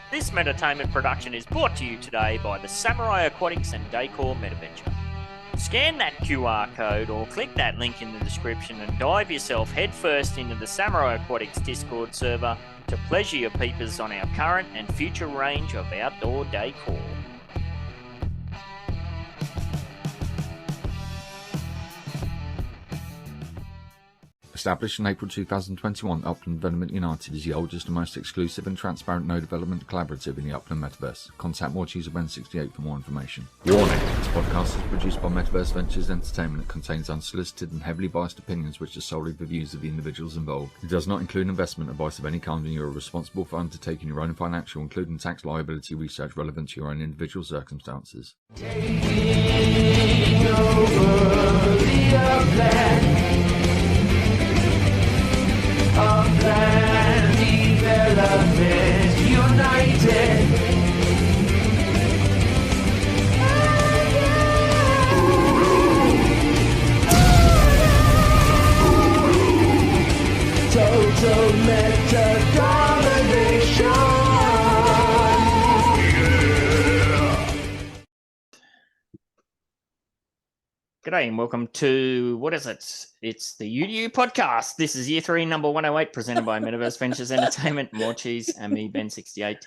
This Metaventure production is brought to you today by the Samurai Aquatics Decor Metaventure. Scan that QR code or click that link in the description and dive yourself headfirst into the Samurai Aquatics Discord server to pleasure your peepers on our current and future range of outdoor decor. Established in April 2021, Upland Development United is the oldest and most exclusive and transparent no development collaborative in the Upland Metaverse. Contact Ladiez for more information. Warning! This podcast is produced by Metaverse Ventures Entertainment and contains unsolicited and heavily biased opinions which are solely the views of the individuals involved. It does not include investment advice of any kind, and you are responsible for undertaking your own financial, including tax liability research relevant to your own individual circumstances. Taking over the Upland. Upland Development United. Total meta domination. G'day and welcome to, what is it? It's the UDU podcast. This is year 3, number 108, presented by Metaverse Ventures Entertainment, More Cheese, and me, Ben68,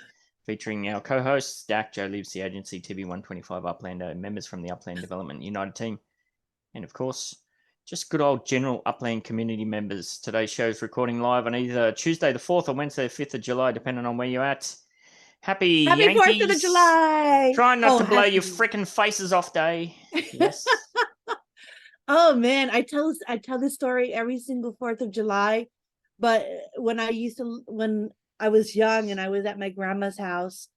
featuring our co-hosts, Dak, Joe Lives, the agency, TV125 Uplando, members from the Upland Development United team, and of course, just good old general Upland community members. Today's show is recording live on either Tuesday the 4th or Wednesday the 5th of July, depending on where you're at. Happy Yankees. 4th of July. Trying not to blow your freaking faces off day. Yes. Oh man, I tell this story every single 4th of July. But when I was young and I was at my grandma's house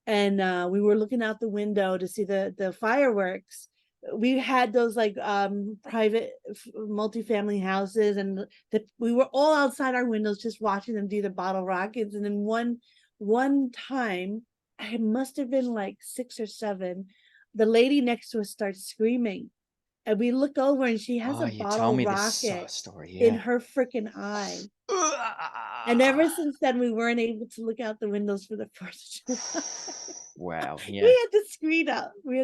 and we were looking out the window to see the fireworks, we had those like private multifamily houses, and we were all outside our windows just watching them do the bottle rockets. And then one time, I must have been like 6 or 7, the lady next to us starts screaming. And we look over and she has a bottle rocket in her freaking eye. And ever since then, we weren't able to look out the windows for the 4th of July. Wow. Yeah. We had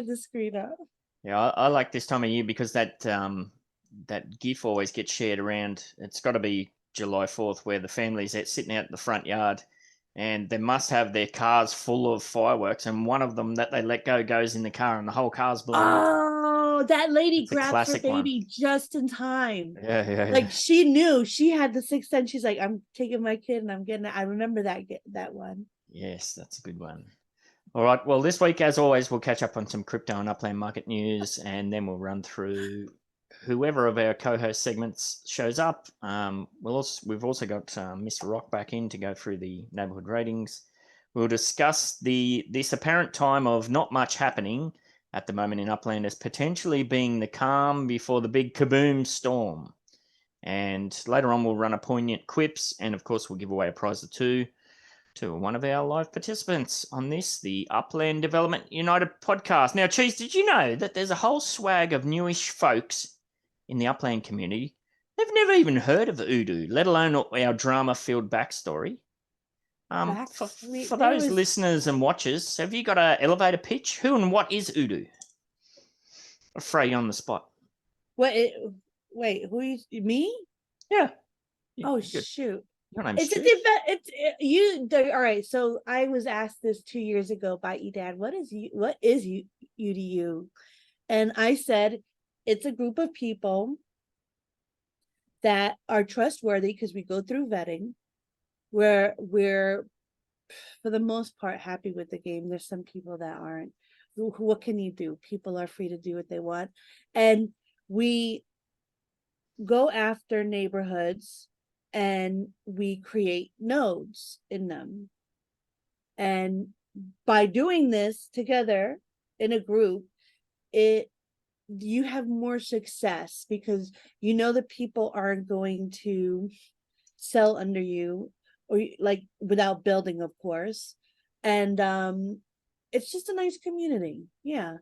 to screen up. Yeah, I like this time of year because that GIF always gets shared around. It's got to be July 4th where the family's sitting out in the front yard and they must have their cars full of fireworks, and one of them that they let go goes in the car and the whole car's blown up. Oh, that lady grabbed her baby just in time. Yeah. Like she knew, she had the 6th sense. She's like, I'm taking my kid and I'm getting it. I remember that one. Yes, that's a good one. All right. Well, this week, as always, we'll catch up on some crypto and Upland market news, and then we'll run through whoever of our co-host segments shows up. We've also got Mr. Rock back in to go through the neighborhood ratings. We'll discuss this apparent time of not much happening at the moment in Upland as potentially being the calm before the big KABOOM storm. And later on, we'll run a poignant QIPS, and of course, we'll give away a prize or two to one of our live participants on the Upland Development United podcast. Now, Cheese, did you know that there's a whole swag of newish folks in the Upland community? They've never even heard of Udo, let alone our drama-filled backstory. For those listeners and watchers, have you got an elevator pitch? Who and what is Udo? I'll throw you on the spot. Wait, who is me? Yeah. Oh, shoot. Your name's all right. So I was asked this 2 years ago by Edad, what is UDU? And I said, it's a group of people that are trustworthy because we go through vetting. We're for the most part happy with the game. There's some people that aren't. What can you do? People are free to do what they want. And we go after neighborhoods and we create nodes in them. And by doing this together in a group, you have more success because you know the people aren't going to sell under you, or like without building, of course. And it's just a nice community. Yeah.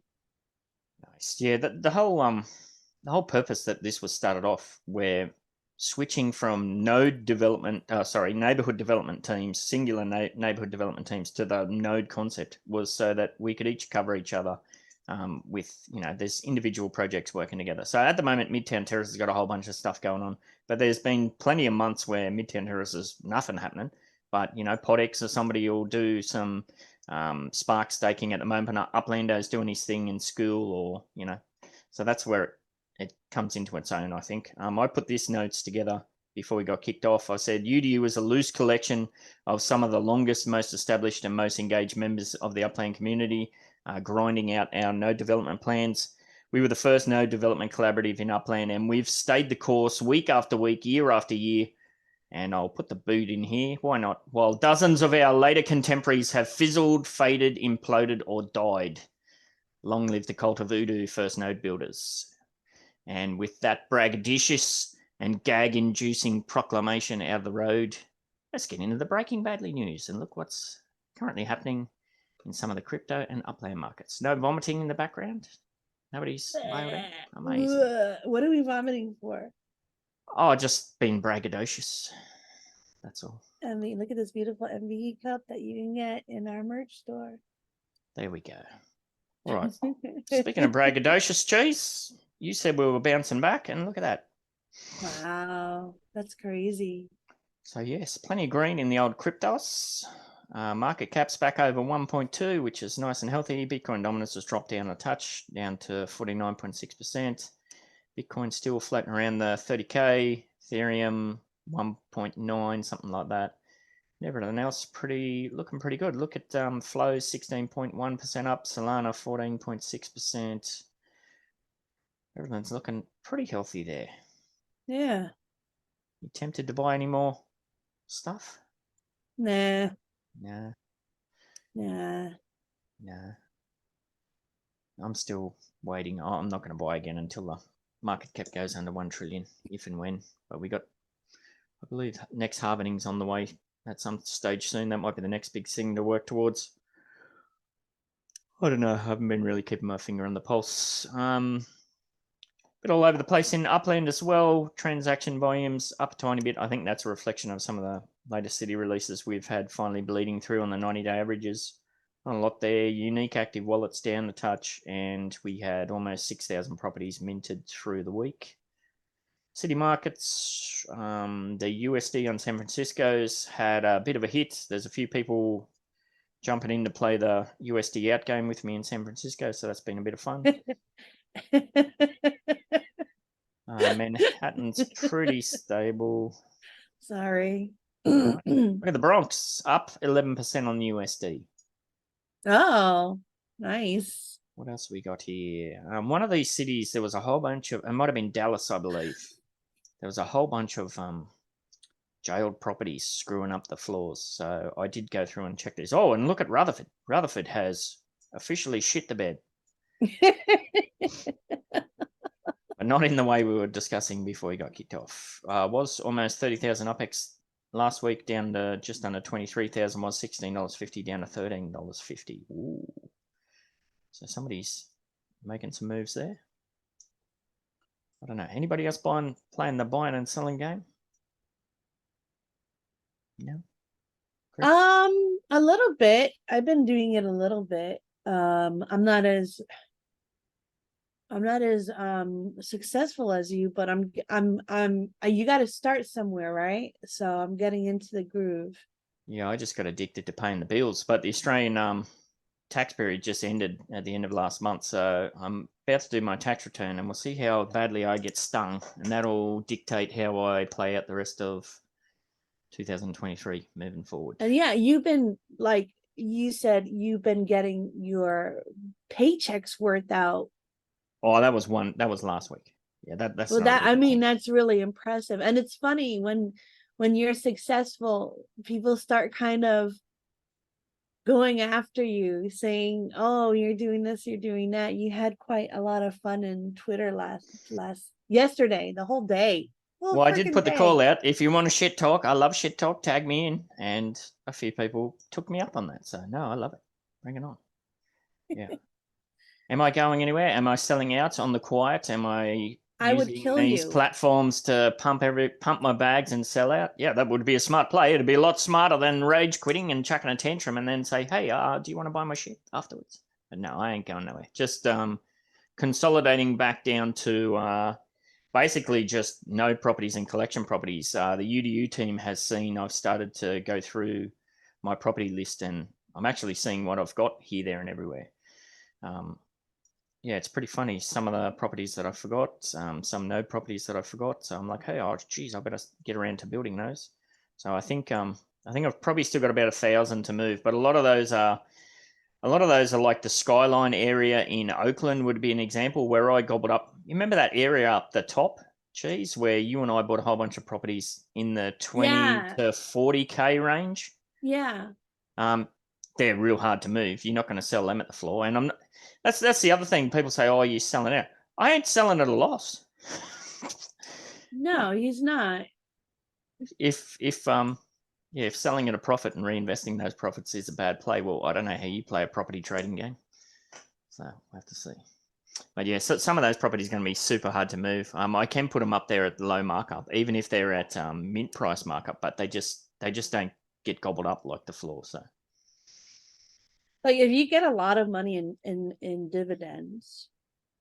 Nice. Yeah, the whole purpose that this was started off, where switching from neighborhood development teams, singular neighborhood development teams to the node concept was so that we could each cover each other with, there's individual projects working together. So at the moment, Midtown Terrace has got a whole bunch of stuff going on, but there's been plenty of months where Midtown Terrace is nothing happening. But, Podex or somebody will do some spark staking at the moment, and Uplando's doing his thing in school, or, so that's where it comes into its own, I think. I put this notes together before we got kicked off. I said UDU is a loose collection of some of the longest, most established and most engaged members of the Upland community, grinding out our node development plans. We were the first node development collaborative in Upland, and we've stayed the course week after week, year after year. And I'll put the boot in here. Why not? While dozens of our later contemporaries have fizzled, faded, imploded, or died. Long live the cult of Voodoo first node builders. And with that braggadocious and gag-inducing proclamation out of the road, let's get into the breaking badly news and look what's currently happening in some of the crypto and Upland markets. No vomiting in the background? Nobody's bailed out? Amazing. What are we vomiting for? Oh, just being braggadocious. That's all. I mean, look at this beautiful MVE cup that you can get in our merch store. There we go. All right. Speaking of braggadocious, cheese, you said we were bouncing back, and look at that. Wow, that's crazy. So yes, plenty of green in the old cryptos. Market cap's back over 1.2, which is nice and healthy. Bitcoin dominance has dropped down a touch, down to 49.6%. Bitcoin still floating around the 30K. Ethereum 1.9, something like that. Everything else looking pretty good. Look at flows 16.1% up, Solana 14.6%. Everything's looking pretty healthy there. Yeah. You tempted to buy any more stuff? Nah. No. Nah. No. I'm still waiting. I'm not going to buy again until the market cap goes under 1 trillion, if and when. But we got, I believe, next halvening's on the way at some stage soon. That might be the next big thing to work towards. I don't know. I haven't been really keeping my finger on the pulse. Bit all over the place in Upland as well. Transaction volumes up a tiny bit. I think that's a reflection of some of the latest city releases we've had finally bleeding through on the 90-day averages. Not a lot there. Unique active wallets down a touch, and we had almost 6,000 properties minted through the week. City markets, the USD on San Francisco's had a bit of a hit. There's a few people jumping in to play the USD out game with me in San Francisco, so that's been a bit of fun. Manhattan's pretty stable. Sorry. Look at the Bronx, up 11% on the USD. Oh, nice. What else we got here? One of these cities, there was a whole bunch of, it might have been Dallas, I believe. There was a whole bunch of jailed properties screwing up the floors. So I did go through and check this. Oh, and look at Rutherford. Rutherford has officially shit the bed. But not in the way we were discussing before we got kicked off. Was almost 30,000 UPEX last week, down to just under 23,000, was $16.50, down to $13.50. Ooh. So somebody's making some moves there. I don't know. Anybody else playing the buying and selling game? No. Chris? A little bit. I've been doing it a little bit. I'm not as successful as you, but you got to start somewhere, right? So I'm getting into the groove. Yeah, I just got addicted to paying the bills, but the Australian tax period just ended at the end of last month, so I'm about to do my tax return, and we'll see how badly I get stung, and that'll dictate how I play out the rest of 2023 moving forward. And yeah, you've been, like you said, you've been getting your paychecks worth out. Oh, that was last week. Yeah, that's well, that, I mean, that's really impressive. And it's funny when you're successful, people start kind of going after you, saying, oh, you're doing this, you're doing that. You had quite a lot of fun in Twitter yesterday, the whole day. Well, I did put the call out. If you want to shit talk, I love shit talk, tag me in. And a few people took me up on that. So no, I love it. Bring it on. Yeah. Am I going anywhere? Am I selling out on the quiet? Am I I would using kill these you. platforms to pump my bags and sell out. Yeah, that would be a smart play. It'd be a lot smarter than rage quitting and chucking a tantrum and then say, "Hey, do you want to buy my shit afterwards?" But no, I ain't going nowhere. Just consolidating back down to basically just node properties and collection properties. The UDU team has seen I've started to go through my property list, and I'm actually seeing what I've got here, there, and everywhere. Yeah, it's pretty funny. Some of the properties that I forgot, some node properties that I forgot. So I'm like, hey, oh, geez, I better get around to building those. So I think I've probably still got about 1,000 to move, but a lot of those are like the Skyline area in Oakland would be an example where I gobbled up. You remember that area up the top, Cheese, where you and I bought a whole bunch of properties in the 20 Yeah. to 40K range? Yeah. They're real hard to move. You're not going to sell them at the floor. And that's the other thing. People say, oh, you're selling out. I ain't selling at a loss. No, he's not. If selling at a profit and reinvesting those profits is a bad play, well, I don't know how you play a property trading game. So we'll have to see. But yeah, so some of those properties are going to be super hard to move. I can put them up there at low markup, even if they're at mint price markup, but they just don't get gobbled up like the floor. So Like if you get a lot of money in dividends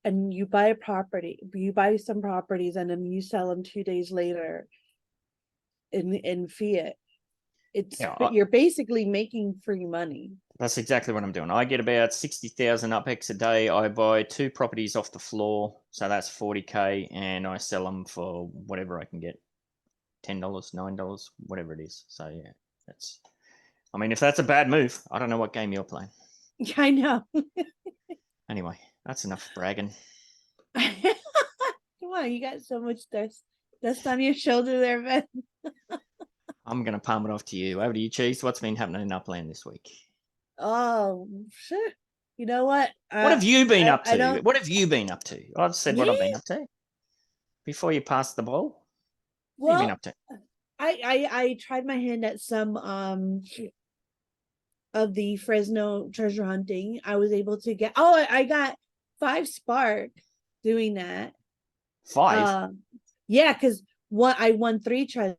and you buy a property, you buy some properties and then you sell them 2 days later in fiat, it's you're basically making free money. that's exactly what I'm doing. I get about 60,000 UpX a day. I buy 2 properties off the floor, so that's 40K, and I sell them for whatever I can get, $10, $9, whatever it is. So yeah, that's. I mean, if that's a bad move, I don't know what game you're playing. I know. Anyway, that's enough bragging. Come on, you got so much dust on your shoulder there, man. I'm gonna palm it off to you. Over to you, Cheese. What's been happening in Upland this week? Oh, sure. You know what? What have you been up to? I don't. What have you been up to? I've said what I've been Me? up to. Before you pass the ball, what have you been Well, up to? I tried my hand at some of the Fresno treasure hunting. I was able to get. Oh, I got 5 spark doing that. 5. Yeah, because I won 3 treasure,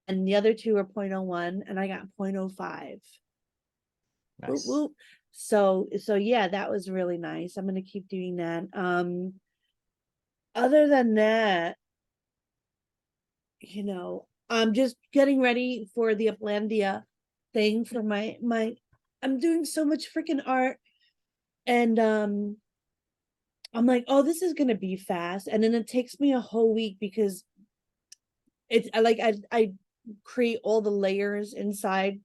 and the other 2 are 0.01, and I got 0.05. Nice. Whoop, whoop. So yeah, that was really nice. I'm gonna keep doing that. Other than that, I'm just getting ready for the Uplandia thing for my I'm doing so much freaking art, and I'm like, oh, this is gonna be fast, and then it takes me a whole week because it's I create all the layers inside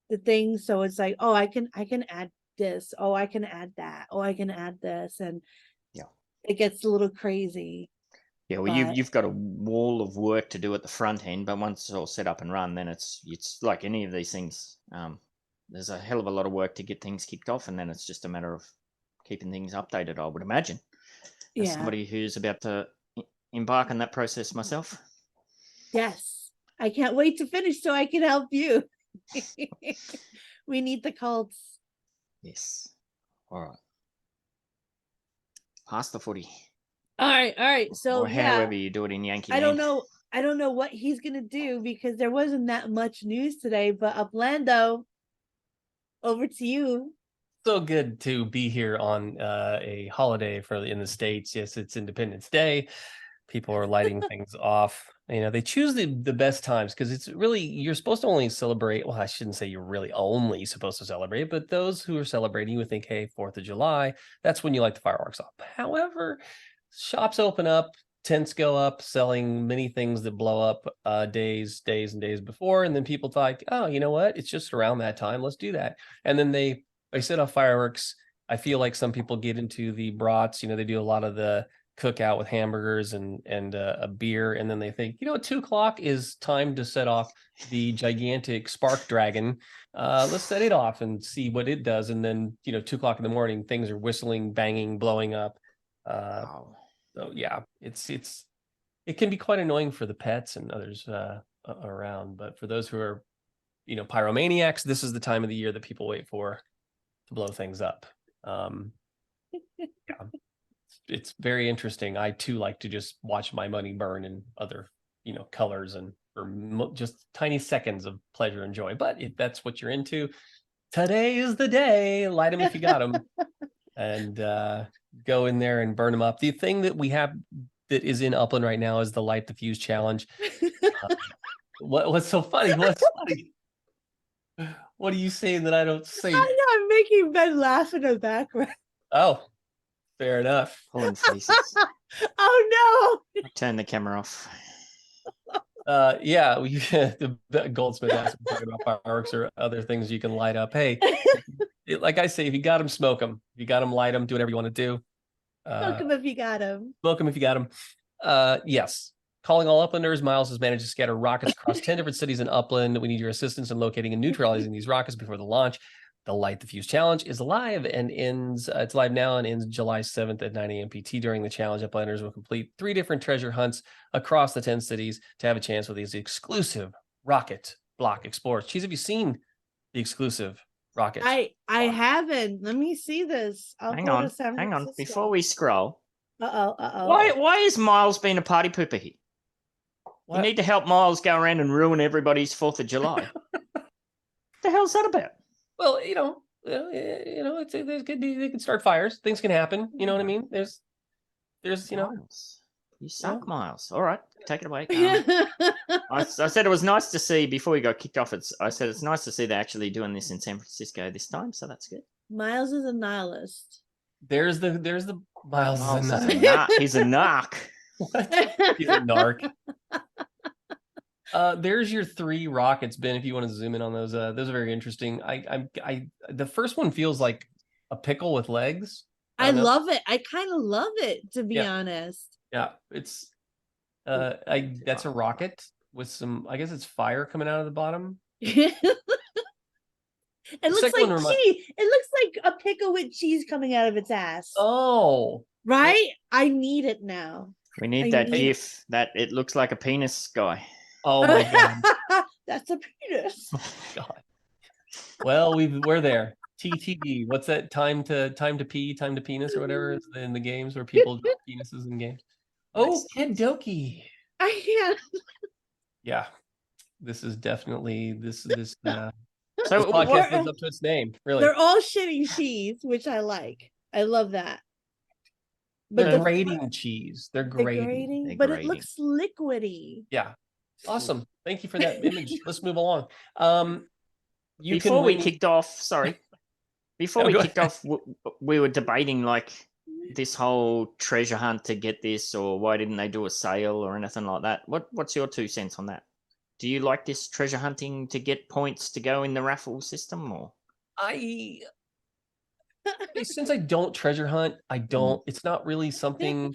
the thing, so it's like, oh, I can add this, oh, I can add that, oh, I can add this, and yeah, it gets a little crazy. Yeah, well, you've got a wall of work to do at the front end, but once it's all set up and run, then it's like any of these things. There's a hell of a lot of work to get things kicked off, and then it's just a matter of keeping things updated, I would imagine. As somebody who's about to embark on that process myself. Yes, I can't wait to finish so I can help you. We need the cults. Yes. All right. Pass the footy. All right. So or however you do it in Yankee I land. don't know what he's gonna do because there wasn't that much news today. But Uplando, over to you. So good to be here on a holiday in the States. Yes, it's Independence Day. People are lighting things off. They choose the best times because it's really, you're supposed to only celebrate. Well, I shouldn't say you're really only supposed to celebrate, but those who are celebrating, you would think, hey, 4th of July, that's when you light the fireworks off. However, shops open up, tents go up, selling many things that blow up days and days before. And then people thought, oh, you know what? It's just around that time. Let's do that. And then they set off fireworks. I feel like some people get into the brats. They do a lot of the cookout with hamburgers and a beer, and then they think, 2 o'clock is time to set off the gigantic spark dragon. Let's set it off and see what it does. And then 2 o'clock in the morning, things are whistling, banging, blowing up. Wow. So yeah, it can be quite annoying for the pets and others around, but for those who are pyromaniacs, this is the time of the year that people wait for to blow things up. Yeah. it's very interesting. I too like to just watch my money burn in other, colors and just tiny seconds of pleasure and joy. But if that's what you're into, today is the day. Light them if you got them, and go in there and burn them up. The thing that we have that is in Upland right now is the Light the Fuse challenge. What's so funny? What's funny? What are you saying that I don't say? I know, I'm making Ben laugh in the background. Oh, fair enough. Pulling faces. Oh Turn the camera off. Yeah, the Goldsmith asked me talking about fireworks or other things you can light up. Hey, like I say, if you got them, smoke them. If you got them, light them. Do whatever you want to do. no! Smoke him if you got him. Smoke them if you got them. Yes. Calling all Uplanders, Miles has managed to scatter rockets across 10 different cities in Upland. We need your assistance in locating and neutralizing these rockets before the launch. The Light the Fuse Challenge is live and ends. It's live now and ends July 7th at 9 a.m. PT. During the challenge, Uplanders will complete 3 different treasure hunts across the 10 cities to have a chance with these exclusive rocket block explorers. Cheese, have you seen the exclusive rocket? I haven't. Let me see this. Hang on. Before we scroll, Uh-oh. why is Miles being a party pooper here? What? You need to help Miles go around and ruin everybody's 4th of July. What the hell's that about? Well, they can start fires. Things can happen. You know what I mean? There's Miles. You suck, Miles. All right, take it away. Yeah. I said it was nice to see before we got kicked off. I said it's nice to see they're actually doing this in San Francisco this time, so that's good. Miles is a nihilist. There's the Miles. Miles is a narc. He's a narc. What? He's a narc. There's your 3 rockets, Ben. If you want to zoom in on those are very interesting. The first one feels like a pickle with legs. I love it. I kind of love it, to be honest. Yeah, it's that's a rocket with some, I guess it's fire coming out of the bottom. It looks like second one cheese. It looks like a pickle with cheese coming out of its ass. Oh, Right? I need it now. We need that gif that it looks like a penis guy. oh my god. That's a penis. God. Well, we're there. TTD. What's that? Time to pee, time to penis, or whatever is in the games where people draw penises in games. Oh, Kendoki. I can't. Yeah, this is definitely this. So this podcast lives up to its name. Really, They're all shitting cheese, which I like. I love that. But the grating cheese. They're grating. But it looks liquidy. Yeah. Awesome. Thank you for that image. Let's move along. Before we kicked off, we were debating like this whole treasure hunt to get this, or why didn't they do a sale or anything like that. What's your 2 cents on that? Do you like this treasure hunting to get points to go in the raffle system, or? Since I don't treasure hunt, I don't. It's not really something.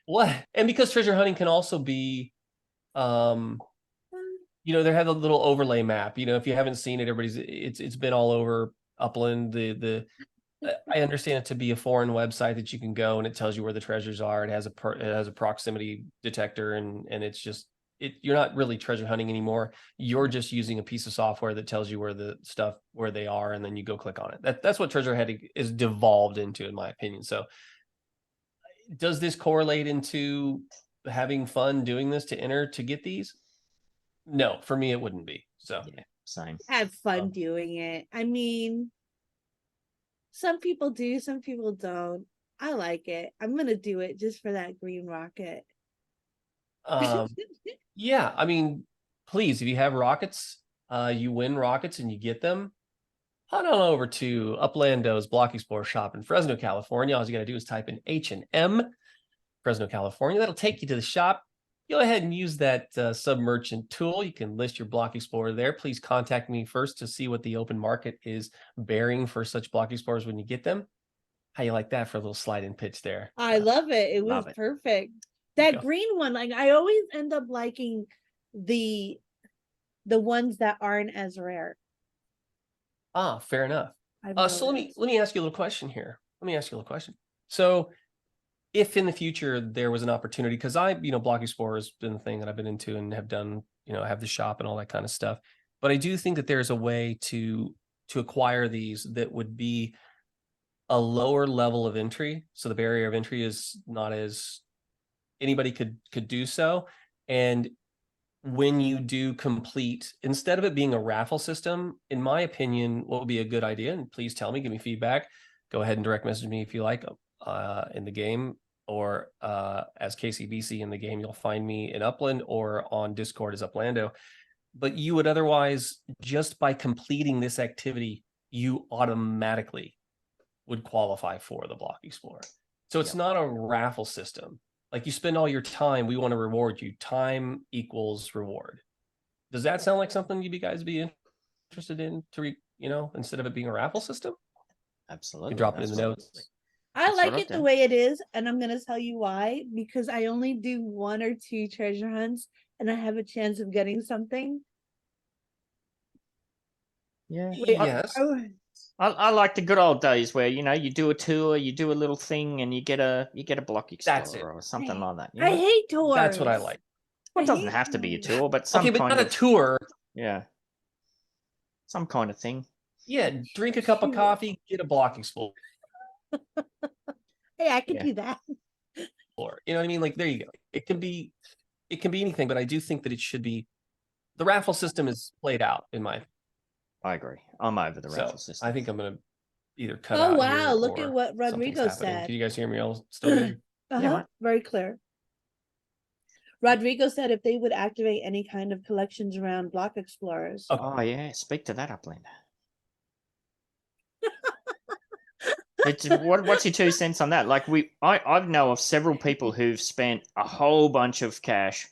What? And because treasure hunting can also be, they have a little overlay map. If you haven't seen it, it's been all over Upland. I understand it to be a foreign website that you can go and it tells you where the treasures are. It has a proximity detector, and it's just you're not really treasure hunting anymore. You're just using a piece of software that tells you where they are, and then you go click on it. That's what treasure hunting is devolved into, in my opinion. So does this correlate into having fun doing this to enter to get these? No, for me it wouldn't be. So yeah, same. Have fun doing it. I mean, some people do, some people don't. I like it. I'm gonna do it just for that green rocket. Yeah, I mean, please, if you have rockets, you win rockets and you get them, head on over to Uplando's Block Explorer shop in Fresno, California. All you gotta do is type in H&M Fresno, California. That'll take you to the shop. Go ahead and use that sub-merchant tool. You can list your Block Explorer there. Please contact me first to see what the open market is bearing for such Block Explorers when you get them. How you like that for a little slide and pitch there? I love it. It was perfect. That green one, like I always end up liking the ones that aren't as rare. Ah, fair enough. So let me ask you a little question here. So if in the future there was an opportunity, because Block Explorer has been the thing that I've been into and have done, have the shop and all that kind of stuff. But I do think that there's a way to acquire these that would be a lower level of entry, so the barrier of entry is not as anybody could do so. And when you do complete, instead of it being a raffle system, in my opinion, what would be a good idea, and please tell me, give me feedback, go ahead and direct message me if you like, in the game, or as KCBC in the game. You'll find me in Upland or on Discord as Uplando. But you would otherwise, just by completing this activity, you automatically would qualify for the Block Explorer. So it's not a raffle system. Like, you spend all your time, we want to reward you. Time equals reward. Does that sound like something you guys be interested in instead of it being a raffle system? Absolutely. You can drop it in the notes. I That's like what it the I've way it is, and I'm gonna tell you why. Because I only do 1 or 2 treasure hunts, and I have a chance of getting something. Yeah. Wait, Yes. I like the good old days where you do a tour, you do a little thing, and you get a Block Explorer or something like that. I hate tours. That's what I like. Well, it I doesn't hate have to be a tours. tour, but some Okay, but kind not a of tour. some kind of thing. Yeah, drink a cup of coffee, get a Block Explorer. Hey, I could do that. You know what I mean? Like, there you go. It can be anything, but I do think that it should be. The raffle system is played out in my. I agree. I'm over the raffle system. I think I'm gonna either cut Oh out. wow! Here Look or at what something's Rodrigo happening. said. Can you guys hear me all still good? Yeah, Very clear. Rodrigo said if they would activate any kind of collections around Block Explorers. Oh yeah, speak to that, Upland. What's your 2 cents on that? Like, I know of several people who've spent a whole bunch of cash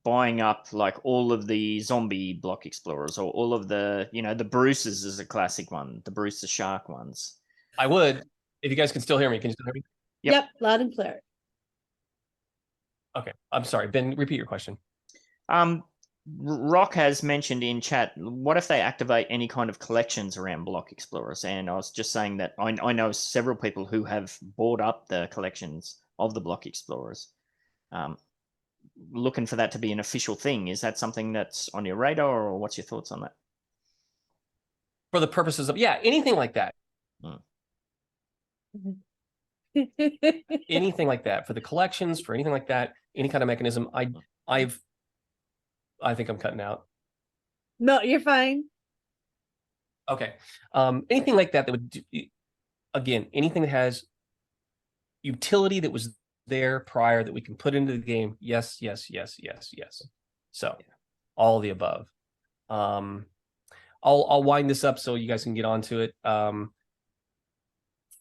buying up like all of the zombie Block Explorers, or all of the the Bruces is a classic one, the Bruce the Shark ones. I would, if you guys can still hear me. Can you still hear me? Yep, loud and clear. Okay, I'm sorry, Ben. Repeat your question. Rock has mentioned in chat, what if they activate any kind of collections around Block Explorers? And I was just saying that I know several people who have bought up the collections of the Block Explorers. Looking for that to be an official thing. Is that something that's on your radar, or what's your thoughts on that? For the purposes of anything like that. Anything like that, for the collections, for anything like that, any kind of mechanism. I think I'm cutting out. No, you're fine. Okay. Anything like that would do, again, anything that has utility that was there prior that we can put into the game. Yes. So all of the above. I'll wind this up so you guys can get onto it.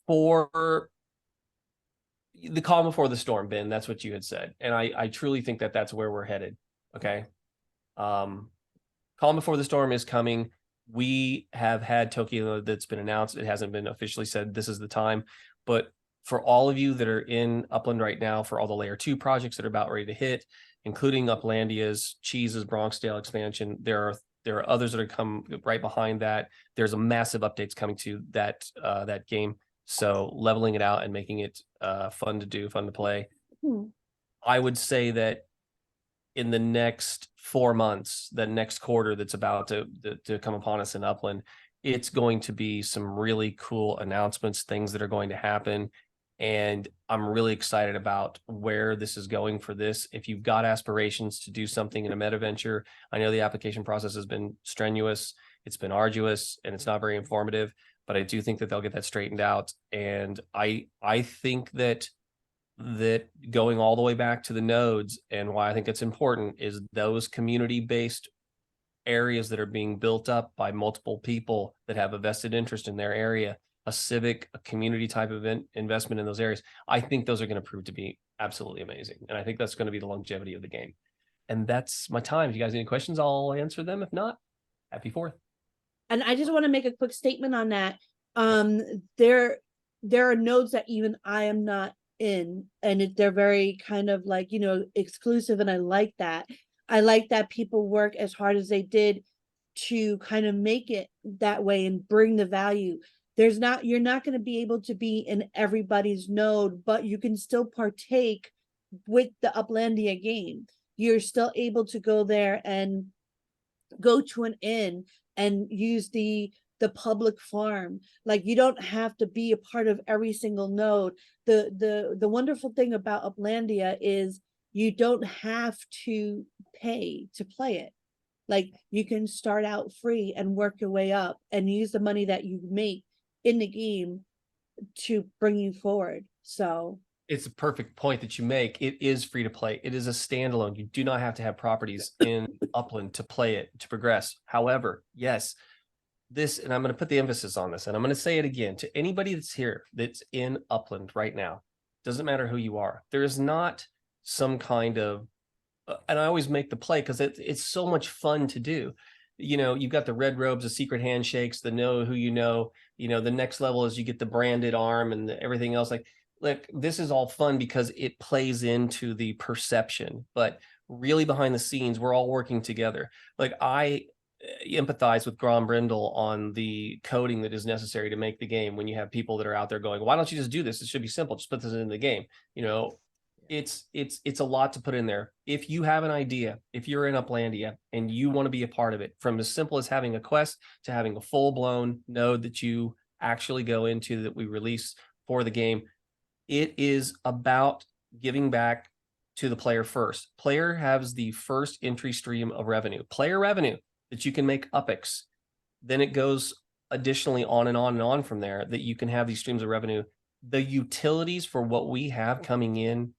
For the calm before the storm, Ben, that's what you had said. And I truly think that that's where we're headed. Okay. Calm before the storm is coming. We have had Tokyo that's been announced. It hasn't been officially said this is the time, but for all of you that are in Upland right now, for all the layer 2 projects that are about ready to hit, including Uplandia's, Cheese's Bronxdale expansion, there are others that are come right behind that. There's a massive updates coming to that game. So leveling it out and making it fun to do, fun to play. I would say that in the next 4 months, the next quarter that's about to come upon us in Upland, it's going to be some really cool announcements, things that are going to happen. And I'm really excited about where this is going for this. If you've got aspirations to do something in a Metaventure, I know the application process has been strenuous, it's been arduous, and it's not very informative, but I do think that they'll get that straightened out. And I think that going all the way back to the nodes, and why I think it's important, is those community-based areas that are being built up by multiple people that have a vested interest in their area, a civic, a community type of investment in those areas. I think those are going to prove to be absolutely amazing. And I think that's going to be the longevity of the game. And that's my time. If you guys have any questions, I'll answer them. If not, happy 4th. And I just want to make a quick statement on that. There are nodes that even I am not in, and they're very kind of like, exclusive. And I like that. I like that people work as hard as they did to kind of make it that way and bring the value. You're not going to be able to be in everybody's node, but you can still partake with the Uplandia game. You're still able to go there and go to an inn and use the the public farm. Like you don't have to be a part of every single node. The wonderful thing about Uplandia is you don't have to pay to play it. Like you can start out free and work your way up and use the money that you make in the game to bring you forward. So it's a perfect point that you make. It is free to play. It is a standalone. You do not have to have properties in Upland to play it, to progress. However, yes, this, and I'm going to put the emphasis on this, and I'm going to say it again to anybody that's here, that's in Upland right now, doesn't matter who you are. There is not some kind of, and I always make the play because it's so much fun to do. You know, you've got the red robes, the secret handshakes, the know who you know, the next level is you get the branded arm and everything else. Like this is all fun because it plays into the perception, but really behind the scenes, we're all working together. Like I empathize with Grom Brindle on the coding that is necessary to make the game. When you have people that are out there going, why don't you just do this? It should be simple. Just put this in the game. You know, it's a lot to put in there. If you have an idea, if you're in Uplandia and you want to be a part of it, from as simple as having a quest to having a full-blown node that you actually go into that we release for the game, it is about giving back to the player first. Player has the first entry stream of revenue, player revenue that you can make UPX. Then it goes additionally on and on and on from there that you can have these streams of revenue. The utilities for what we have coming in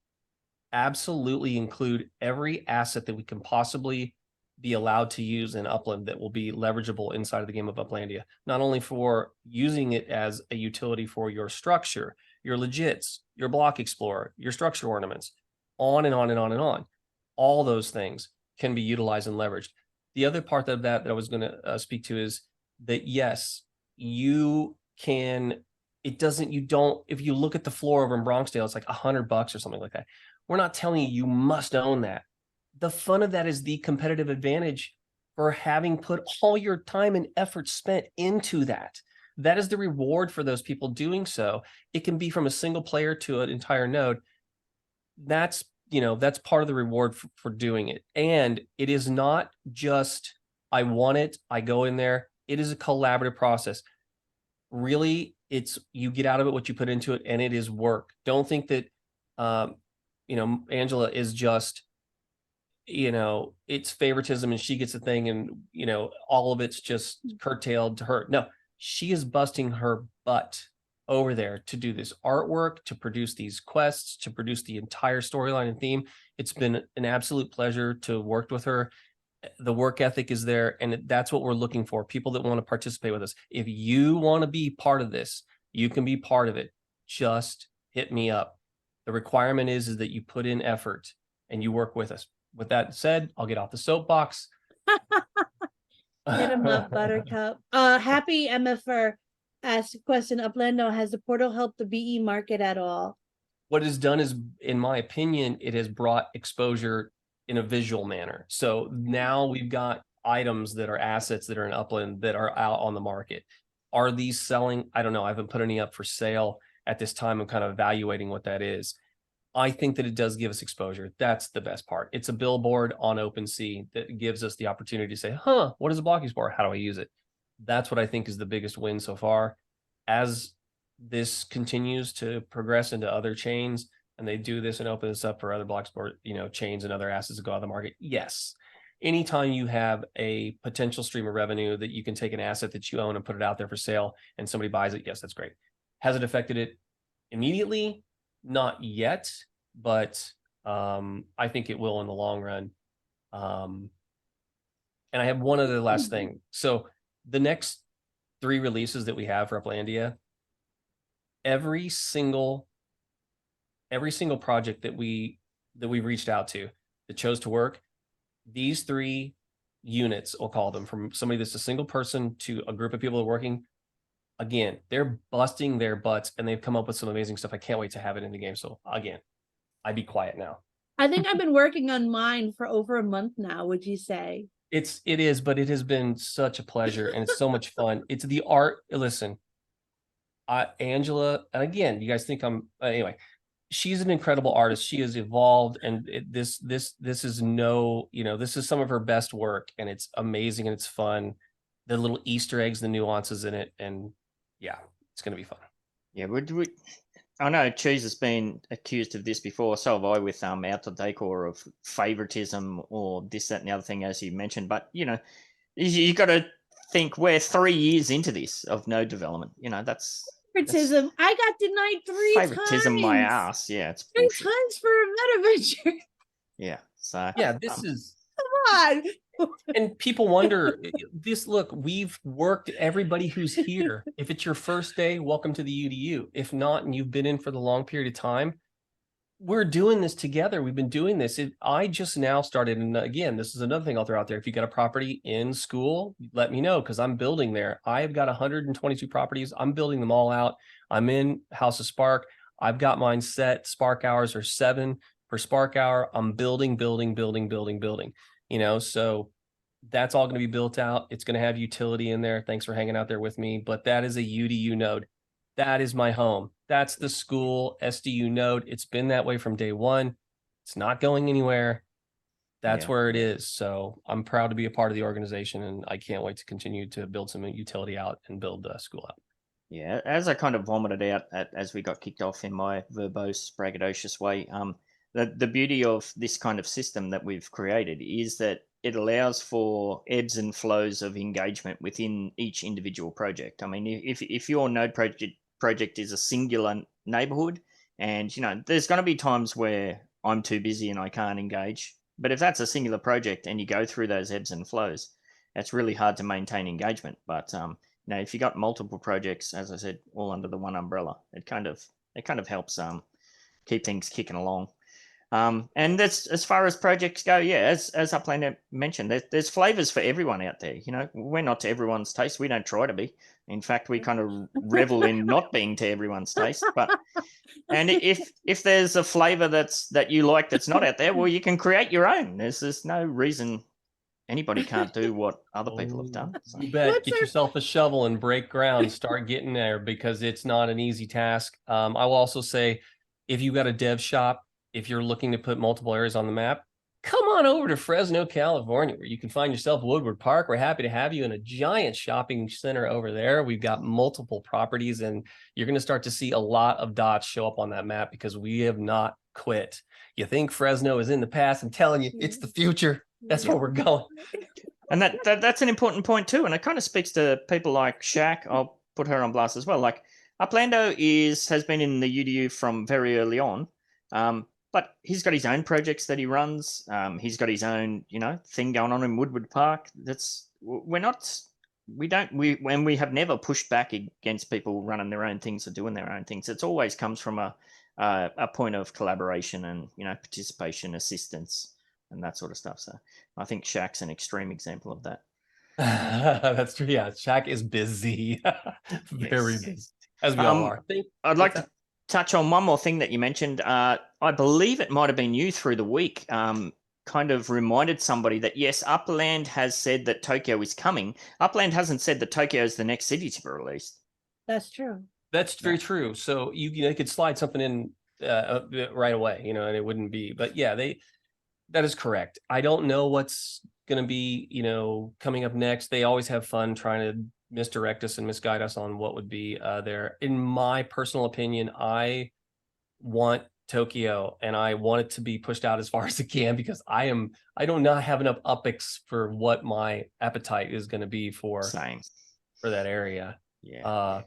absolutely include every asset that we can possibly be allowed to use in Upland that will be leverageable inside of the game of Uplandia, not only for using it as a utility for your structure, your legits, your block explorer, your structure ornaments, on and on and on and on. All those things can be utilized and leveraged. The other part of that I was going to speak to is that, yes, you can, if you look at the floor over in Bronxdale, it's like $100 or something like that. We're not telling you must own that. The fun of that is the competitive advantage for having put all your time and effort spent into that. That is the reward for those people doing so. It can be from a single player to an entire node. That's part of the reward for doing it. And it is not just, I want it, I go in there. It is a collaborative process. Really, it's, you get out of it what you put into it, and it is work. Don't think that, Angela is just, it's favoritism and she gets a thing and, all of it's just curtailed to her. No, she is busting her butt over there to do this artwork, to produce these quests, to produce the entire storyline and theme. It's been an absolute pleasure to work with her. The work ethic is there, and that's what we're looking for. People that want to participate with us. If you want to be part of this, you can be part of it. Just hit me up. The requirement is that you put in effort and you work with us. With that said, I'll get off the soapbox. Hit him up, Buttercup. Happy MFR asked a question. Uplando, has the portal helped the BE market at all? What it's done is, in my opinion, it has brought exposure in a visual manner. So now we've got items that are assets that are in Upland that are out on the market. Are these selling? I don't know. I haven't put any up for sale at this time. I'm kind of evaluating what that is. I think that it does give us exposure. That's the best part. It's a billboard on OpenSea that gives us the opportunity to say, what is a block explorer? How do I use it? That's what I think is the biggest win so far. As this continues to progress into other chains and they do this and open this up for other block sport, chains and other assets to go out of the market. Yes. Anytime you have a potential stream of revenue that you can take an asset that you own and put it out there for sale and somebody buys it. Yes, that's great. Has it affected it immediately? Not yet, but I think it will in the long run. And I have one other last thing. So the next 3 releases that we have for Uplandia, every single project that we've reached out to that chose to work, these 3 units, we'll call them, from somebody that's a single person to a group of people that are working, again, they're busting their butts and they've come up with some amazing stuff. I can't wait to have it in the game. So again, I'd be quiet now. I think I've been working on mine for over a month now, would you say? It is, but it has been such a pleasure and it's so much fun. It's the art. Listen, Angela, and again, you guys think anyway, she's an incredible artist. She has evolved, and this is this is some of her best work, and it's amazing and it's fun. the little Easter eggs, the nuances in it, and yeah, it's going to be fun. Yeah, I know Cheese has been accused of this before. So have I with outdoor decor of favoritism or this, that, and the other thing, as you mentioned. But you know, you got to think we're 3 years into this of node development. You know, that's Favoritism. I got denied 3 favoritism times. my ass. Yeah, it's 3 bullshit. times for a Metaventure. Yeah. So Yeah, this is. Come on. And people wonder this. Look, we've worked everybody who's here. If it's your first day, welcome to the UDU. If not, and you've been in for the long period of time, we're doing this together. We've been doing this. I just now started. And again, this is another thing I'll throw out there. If you got a property in school, let me know, because I'm building there. I've got 122 properties. I'm building them all out. I'm in House of Spark. I've got mine set. Spark hours are 7 per spark hour. I'm building. You know, so that's all going to be built out. It's going to have utility in there. Thanks for hanging out there with me. But that is a UDU node. That is my home. That's the school SDU node. It's been that way from day one. It's not going anywhere. That's where it is. So I'm proud to be a part of the organization, and I can't wait to continue to build some utility out and build the school out. Yeah, as I kind of vomited out as we got kicked off in my verbose, braggadocious way, the beauty of this kind of system that we've created is that it allows for ebbs and flows of engagement within each individual project. I mean, if your node project is a singular neighborhood, and you know, there's going to be times where I'm too busy and I can't engage. But if that's a singular project and you go through those ebbs and flows, it's really hard to maintain engagement. But you know, if you got multiple projects, as I said, all under the one umbrella, it kind of helps keep things kicking along. And that's as far as projects go. Yeah, as Uplando mentioned, there's flavors for everyone out there. You know, we're not to everyone's taste. We don't try to be. In fact, we kind of revel in not being to everyone's taste. But and if there's a flavor that you like that's not out there, well, you can create your own. There's no reason anybody can't do what other people have done. So. You bet. Get yourself a shovel and break ground. Start getting there, because it's not an easy task. I will also say, if you've got a dev shop, if you're looking to put multiple areas on the map, come on over to Fresno, California, where you can find yourself Woodward Park. We're happy to have you in a giant shopping center over there. We've got multiple properties, and you're going to start to see a lot of dots show up on that map, because we have not quit. You think Fresno is in the past? I'm telling you, it's the future. That's where we're going. And that's an important point too. And it kind of speaks to people like Shaq. I'll put her on blast as well. Like Uplando has been in the UDU from very early on. But he's got his own projects that he runs. He's got his own, you know, thing going on in Woodward Park. We have never pushed back against people running their own things or doing their own things. It's always comes from a point of collaboration and, you know, participation, assistance, and that sort of stuff. So I think Shaq's an extreme example of that. That's true. Yeah, Shaq is busy, very busy, as we all are. I'd like to touch on one more thing that you mentioned. I believe it might have been you through the week. Kind of reminded somebody that yes, Upland has said that Tokyo is coming. Upland hasn't said that Tokyo is the next city to be released. That's true. That's very true. So you could slide something in right away, you know, and it wouldn't be. But yeah, that is correct. I don't know what's going to be, you know, coming up next. They always have fun trying to misdirect us and misguide us on what would be there. In my personal opinion, I want Tokyo, and I want it to be pushed out as far as it can, because I do not have enough upics for what my appetite is going to be for that area. Yeah.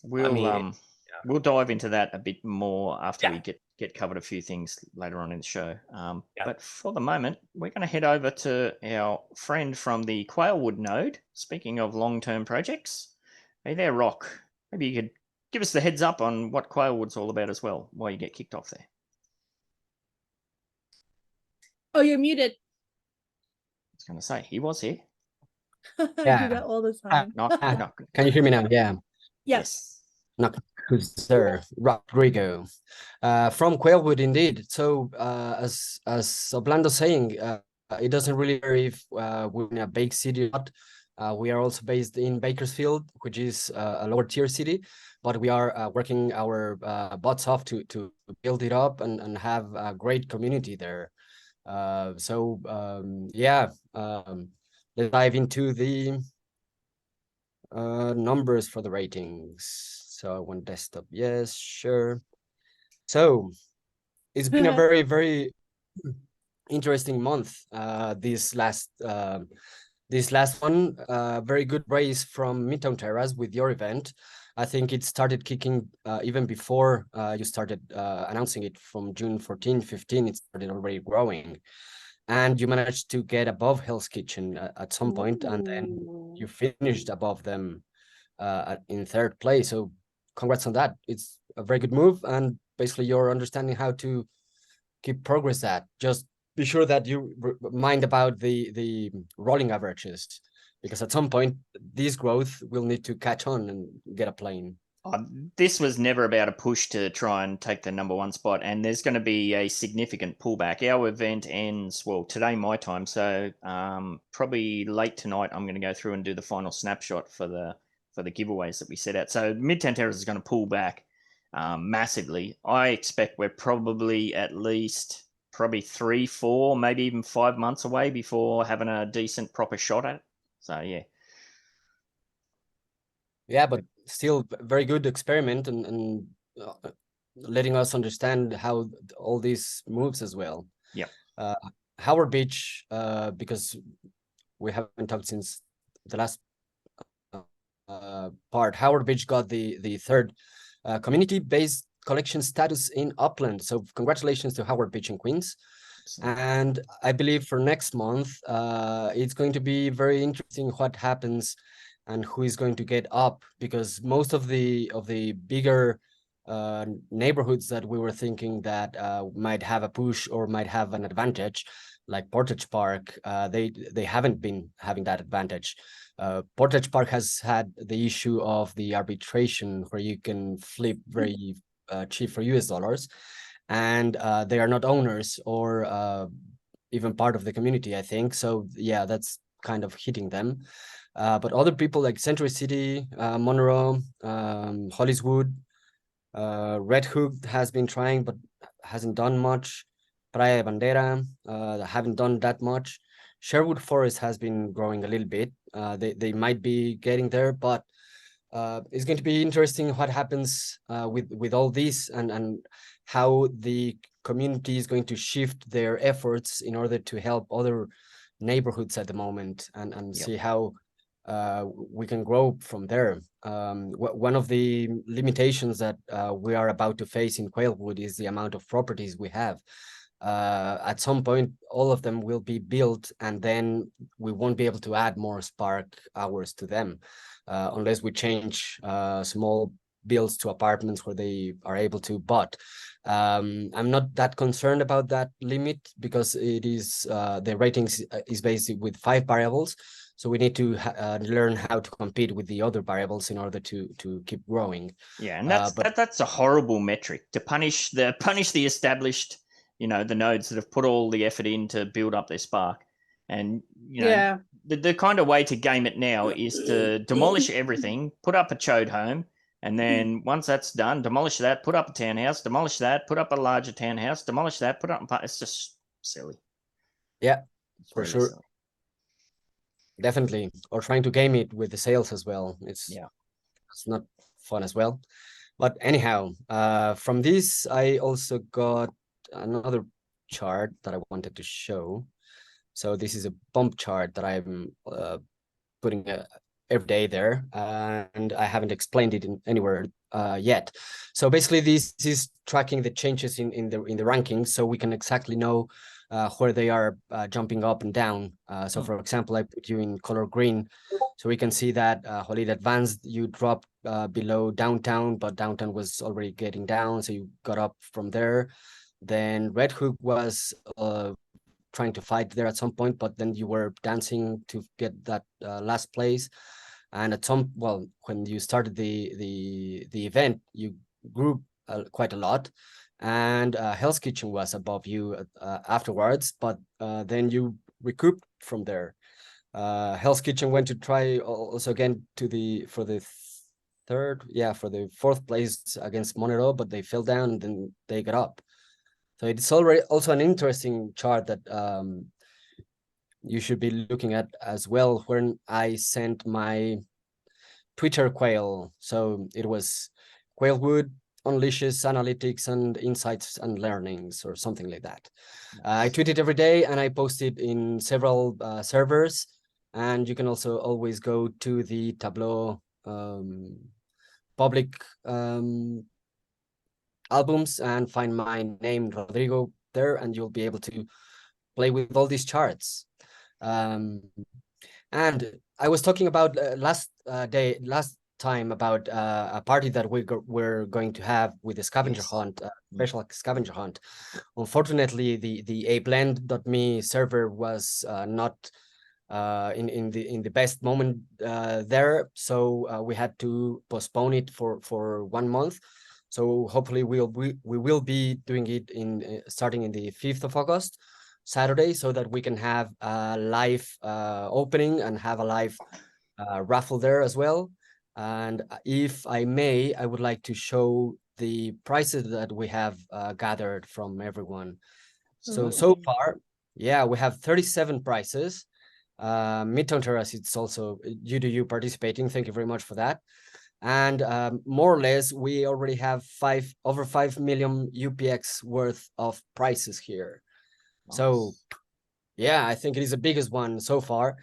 We'll dive into that a bit more after we get covered a few things later on in the show. But for the moment, we're going to head over to our friend from the Quailwood node. Speaking of long-term projects, hey there, Rock. Maybe you could give us the heads up on what Quailwood's all about as well, why you get kicked off there. Oh, you're muted. I was going to say, he was here. I do that all the time. Can you hear me now? Yeah. Yes. Not who's there? Rockdrigo, from Quailwood, indeed. So, as Uplando saying, it doesn't really matter if we're in a big city or not. We are also based in Bakersfield, which is a lower tier city, but we are working our butts off to build it up and have a great community there. Let's dive into the numbers for the ratings. So I want desktop. Yes, sure. So it's been a very, very interesting month. This last one, very good race from Midtown Terrace with your event. I think it started kicking even before you started announcing it from June 14, 15. It started already growing, and you managed to get above Hell's Kitchen at some point, and then you finished above them in third place. So congrats on that. It's a very good move, and basically you're understanding how to keep progress at. Just be sure that you mind about the rolling averages, because at some point this growth will need to catch on and get a plane. This was never about a push to try and take the #1 spot, and there's going to be a significant pullback. Our event ends, well, today my time, so probably late tonight I'm going to go through and do the final snapshot for the giveaways that we set out. So Midtown Terrace is going to pull back massively. I expect we're probably at least 3, 4, maybe even 5 months away before having a decent proper shot at it. So yeah, but still very good experiment, and letting us understand how all this moves as well. Yeah. Howard Beach, because we haven't talked since the last part. Howard Beach got the third community-based collection status in Upland. So congratulations to Howard Beach in Queens. And I believe for next month, it's going to be very interesting what happens and who is going to get up, because most of the bigger neighborhoods that we were thinking that might have a push or might have an advantage, like Portage Park, they haven't been having that advantage. Portage Park has had the issue of the arbitration where you can flip very cheap for US dollars, and they are not owners or even part of the community, I think. So yeah, that's kind of hitting them. But other people like Century City, Monroe, Holliswood, Red Hook has been trying but hasn't done much. Praia de Bandera haven't done that much. Sherwood Forest has been growing a little bit. They might be getting there, but it's going to be interesting what happens with all this, and how the community is going to shift their efforts in order to help other neighborhoods at the moment, and see how we can grow from there. One of the limitations that we are about to face in Quailwood is the amount of properties we have. At some point, all of them will be built, and then we won't be able to add more Spark hours to them unless we change small builds to apartments where they are able to. But I'm not that concerned about that limit, because it is the ratings is based with 5 variables. So we need to learn how to compete with the other variables in order to keep growing. Yeah, and that's a horrible metric to punish the established, the nodes that have put all the effort in to build up their Spark. And the kind of way to game it now is to demolish everything, put up a chode home, and then once that's done, demolish that, put up a townhouse, demolish that, put up a larger townhouse, demolish that, put up. It's just silly. Yeah, it's for really sure. silly. Definitely. Or trying to game it with the sales as well. It's not fun as well. But anyhow, from this, I also got another chart that I wanted to show. So this is a bump chart that I'm putting every day there, and I haven't explained it anywhere yet. So basically, this is tracking the changes in the rankings, so we can exactly know where they are jumping up and down. So for example, I put you in color green, so we can see that Hollywood Advanced, you dropped below Downtown, but Downtown was already getting down, so you got up from there. Then Red Hook was trying to fight there at some point, but then you were dancing to get that last place. And at when you started the event, you grew quite a lot. And Hell's Kitchen was above you afterwards, but then you recouped from there. Hell's Kitchen went to try also again for the fourth place against Monero, but they fell down and then they got up. So it's already also an interesting chart that you should be looking at as well. When I sent my Twitter quail. So it was Quailwood unleashes analytics and insights and learnings or something like that. I tweet it every day and I post it in several servers. And you can also always go to the Tableau public albums and find my name, Rockdrigo, there, and you'll be able to play with all these charts. And I was talking about last time about a party that we're going to have with the scavenger Yes. hunt, special scavenger hunt. Unfortunately, the ablend.me server was not in the best moment there, so we had to postpone it for 1 month. So hopefully we will be doing it in starting in the 5th of August, Saturday, so that we can have a live opening and have a live raffle there as well. And if I may, I would like to show the prices that we have gathered from everyone. So far, yeah, we have 37 prizes. Midtown Terrace, it's also due to you participating. Thank you very much for that. And more or less, we already have over 5 million UPX worth of prizes here. Nice. So yeah, I think it is the biggest one so far.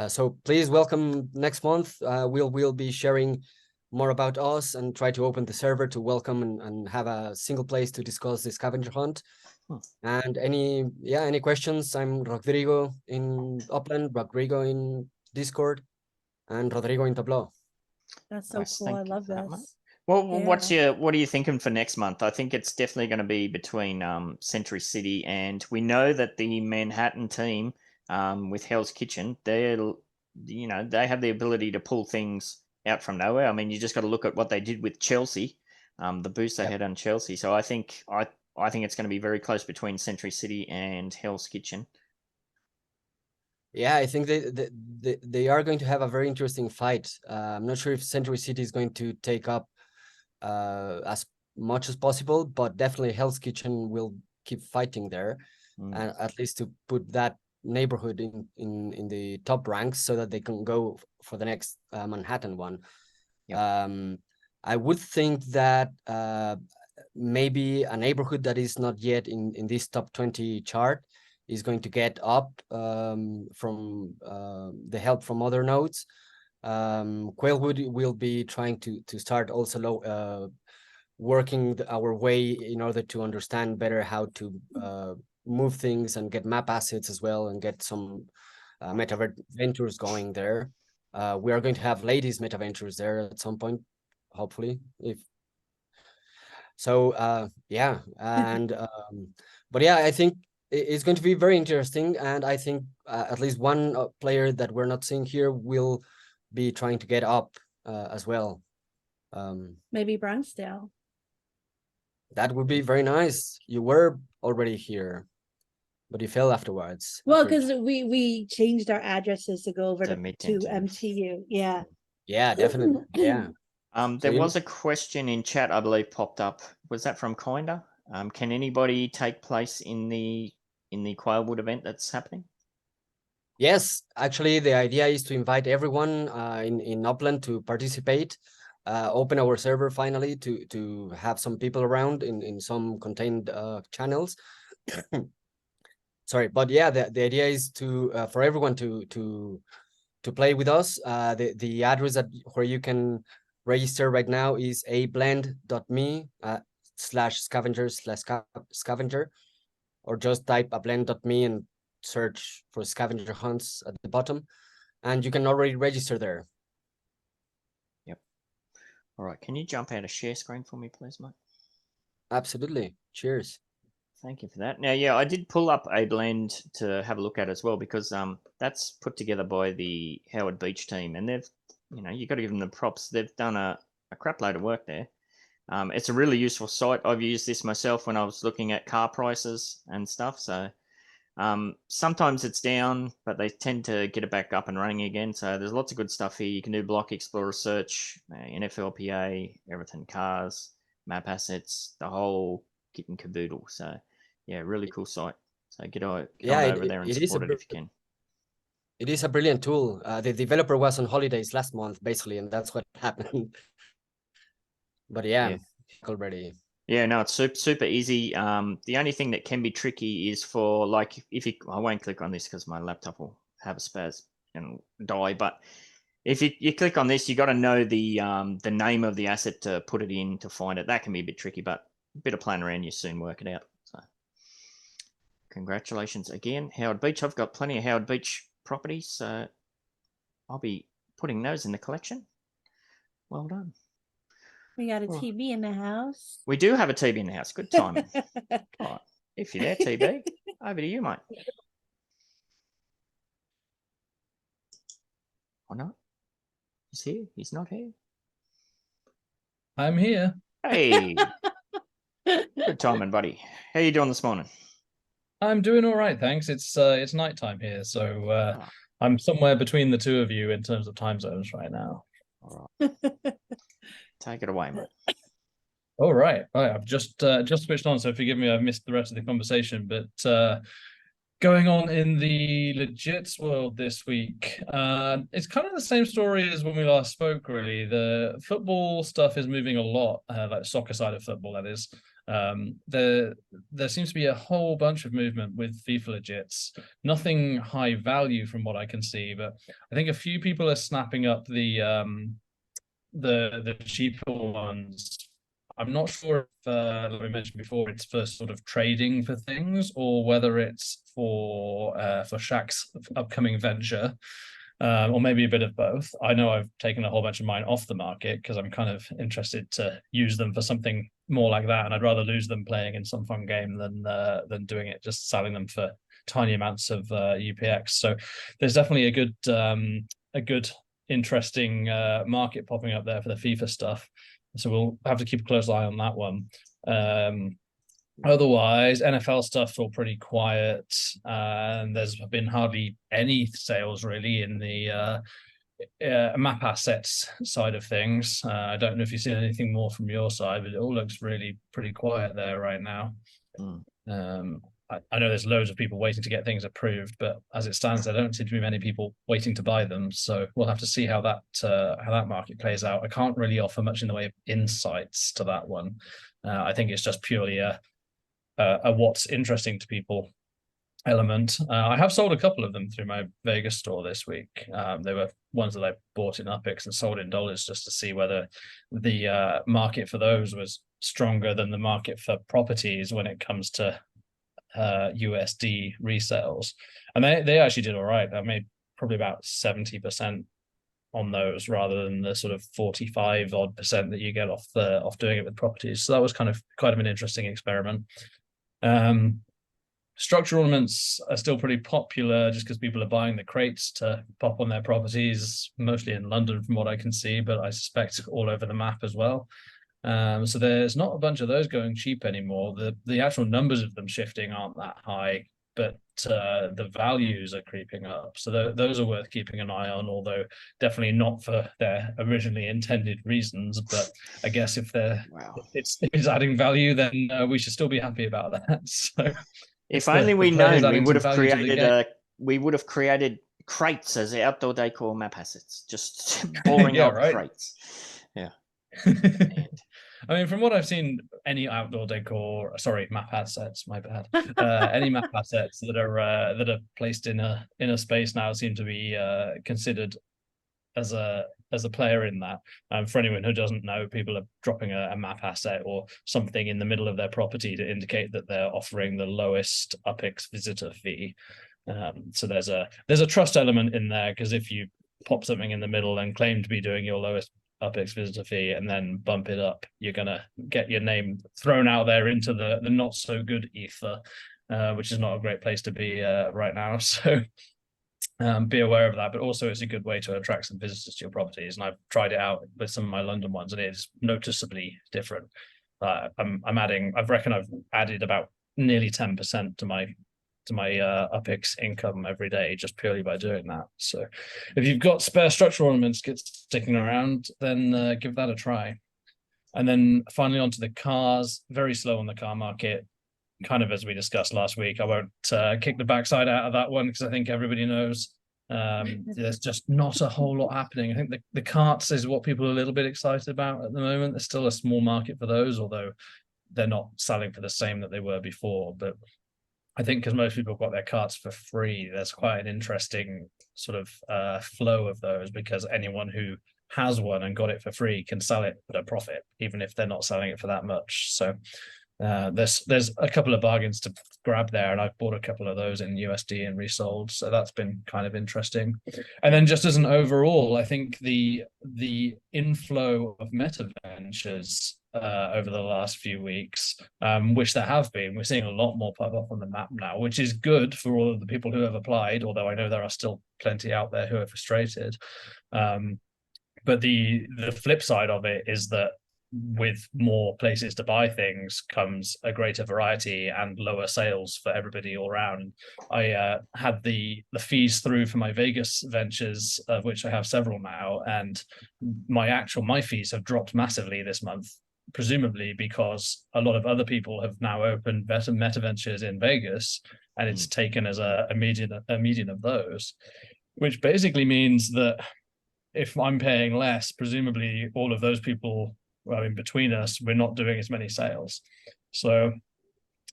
So please welcome next month. We'll be sharing more about us and try to open the server to welcome and have a single place to discuss the scavenger hunt. And any questions? I'm Rockdrigo in Upland, Rockdrigo in Discord, and Rodrigo in Tableau. That's so Nice, cool. I thank you love for that, mate. this. Well, Yeah. what are you thinking for next month? I think it's definitely going to be between Century City, and we know that the Manhattan team with Hell's Kitchen, they have the ability to pull things out from nowhere. I mean, you just got to look at what they did with Chelsea, the boost they Yep. had on Chelsea. So I think it's going to be very close between Century City and Hell's Kitchen. Yeah, I think they are going to have a very interesting fight. I'm not sure if Century City is going to take up as much as possible, but definitely Hell's Kitchen will keep fighting there, and at least to put that neighborhood in the top ranks so that they can go for the next Manhattan one. Yep. I would think that maybe a neighborhood that is not yet in this top 20 chart is going to get up from the help from other nodes. Quailwood will be trying to start also working our way in order to understand better how to move things and get map assets as well and get some Metaventures going there. We are going to have Ladiez Metaventures there at some point, hopefully. Yeah, and but yeah, I think it's going to be very interesting, and I think at least one player that we're not seeing here will be trying to get up as well. Maybe Bronxdale. That would be very nice. You were already here, but you fell afterwards. Well, because we changed our addresses to go over To to Midtown Terrace. MTU. Yeah. Yeah, definitely. Yeah. There was a question in chat, I believe, popped up. Was that from Coinder? Can anybody take place in the Quailwood event that's happening? Yes, actually, the idea is to invite everyone in Upland to participate. Open our server finally to have some people around in some contained channels. Sorry, but yeah, the idea is to for everyone to play with us. The address where you can register right now is ablend.me /scavenger/scavenger, or just type ablend.me and search for scavenger hunts at the bottom, and you can already register there. Yep. All right. Can you jump out of share screen for me, please, mate? Absolutely. Cheers. Thank you for that. Now, yeah, I did pull up a blend to have a look at as well, because that's put together by the Howard Beach team, and they've, you got to give them the props. They've done a crap load of work there. It's a really useful site. I've used this myself when I was looking at car prices and stuff. So sometimes it's down, but they tend to get it back up and running again. So there's lots of good stuff here. You can do block explorer search, NFLPA, everything, cars, map assets, the whole kit and caboodle. So yeah, really cool site. So get on over there and support it if you can. it is a brilliant tool. The developer was on holidays last month, basically, and that's what happened. But yeah, already. Yeah, no, it's super easy. The only thing that can be tricky is for like if you, I won't click on this because my laptop will have a spaz and die. But if you click on this, you got to know the name of the asset to put it in to find it. That can be a bit tricky, but a bit of playing around, you soon work it out. So, congratulations again, Howard Beach. I've got plenty of Howard Beach properties, so I'll be putting those in the collection. Well done. We got a TB in the house. We do have a TB in the house. Good timing. All right. If you're there, TB, over to you, mate. Or not? He's here. He's not here. I'm here. Hey. Good timing, buddy. How you doing this morning? I'm doing all right, thanks. It's nighttime here, so I'm somewhere between the two of you in terms of time zones right now. All right. Take it away, mate. All right. I've just switched on, so forgive me, I've missed the rest of the conversation. But going on in the legits world this week, it's kind of the same story as when we last spoke, really. The football stuff is moving a lot, like soccer side of football, that is. There seems to be a whole bunch of movement with FIFA legits. Nothing high value from what I can see, but I think a few people are snapping up the cheaper ones. I'm not sure if, like we mentioned before, it's for sort of trading for things or whether it's for Shaq's upcoming venture, or maybe a bit of both. I know I've taken a whole bunch of mine off the market because I'm kind of interested to use them for something more like that, and I'd rather lose them playing in some fun game than doing it just selling them for tiny amounts of UPX. So there's definitely a good interesting market popping up there for the FIFA stuff. So we'll have to keep a close eye on that one. Otherwise, NFL stuff's all pretty quiet, and there's been hardly any sales really in the map assets side of things. I don't know if you've seen anything more from your side, but it all looks really pretty quiet there right now. I know there's loads of people waiting to get things approved, but as it stands, there don't seem to be many people waiting to buy them. So we'll have to see how that market plays out. I can't really offer much in the way of insights to that one. I think it's just purely a what's interesting to people element. I have sold a couple of them through my Vegas store this week. They were ones that I bought in UPX and sold in dollars just to see whether the market for those was stronger than the market for properties when it comes to USD resales, and they actually did all right. I made probably about 70% on those rather than the sort of 45 odd percent that you get off doing it with properties. So that was kind of an interesting experiment. Structural ornaments are still pretty popular just because people are buying the crates to pop on their properties, mostly in London from what I can see, but I suspect all over the map as well. So there's not a bunch of those going cheap anymore. The actual numbers of them shifting aren't that high, but the values are creeping up. So those are worth keeping an eye on, although definitely not for their originally intended reasons. But I guess if it's adding value, then we should still be happy about that. So if only we'd known, we would have created crates as the outdoor decor map assets. Just boring old crates. Yeah. I mean, from what I've seen, any outdoor decor, map assets, my bad. Any map assets that are placed in a space now seem to be considered as a player in that. For anyone who doesn't know, people are dropping a map asset or something in the middle of their property to indicate that they're offering the lowest UPX visitor fee. So there's a trust element in there, because if you pop something in the middle and claim to be doing your lowest UPX visitor fee and then bump it up, you're gonna get your name thrown out there into the not so good ether, which is not a great place to be right now. So be aware of that, but also it's a good way to attract some visitors to your properties. And I've tried it out with some of my London ones, and it is noticeably different. I reckon I've added about nearly 10% to my UPX income every day just purely by doing that. So if you've got spare structural ornaments sticking around, then give that a try. And then finally onto the cars. Very slow on the car market, kind of as we discussed last week. I won't kick the backside out of that one because I think everybody knows There's just not a whole lot happening. I think the carts is what people are a little bit excited about at the moment. There's still a small market for those, although they're not selling for the same that they were before. But I think because most people have got their carts for free, there's quite an interesting sort of flow of those, because anyone who has one and got it for free can sell it at a profit, even if they're not selling it for that much. So there's a couple of bargains to grab there, and I've bought a couple of those in USD and resold, so that's been kind of interesting. And then just as an overall, I think the inflow of Metaventures over the last few weeks, which there have been, we're seeing a lot more pop up on the map now, which is good for all of the people who have applied, although I know there are still plenty out there who are frustrated. But the flip side of it is that with more places to buy things comes a greater variety and lower sales for everybody all around. I had the fees through for my Vegas ventures, of which I have several now, and my fees have dropped massively this month, presumably because a lot of other people have now opened Metaventures in Vegas, and it's taken as a median of those, which basically means that if I'm paying less, presumably all of those people, well, in between us, we're not doing as many sales. So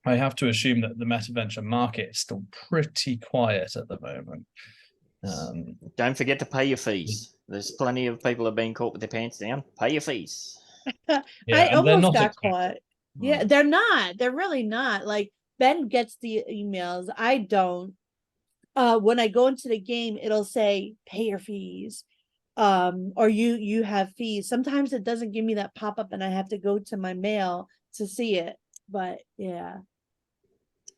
I have to assume that the Metaventure market is still pretty quiet at the moment. Don't forget to pay your fees. There's plenty of people who have been caught with their pants down. Pay your fees. Yeah, I and they're almost not got expensive. caught. Yeah, they're not. They're really not. Like, Ben gets the emails. I don't. When I go into the game, it'll say pay your fees. Or you have fees. Sometimes it doesn't give me that pop-up and I have to go to my mail to see it. But yeah.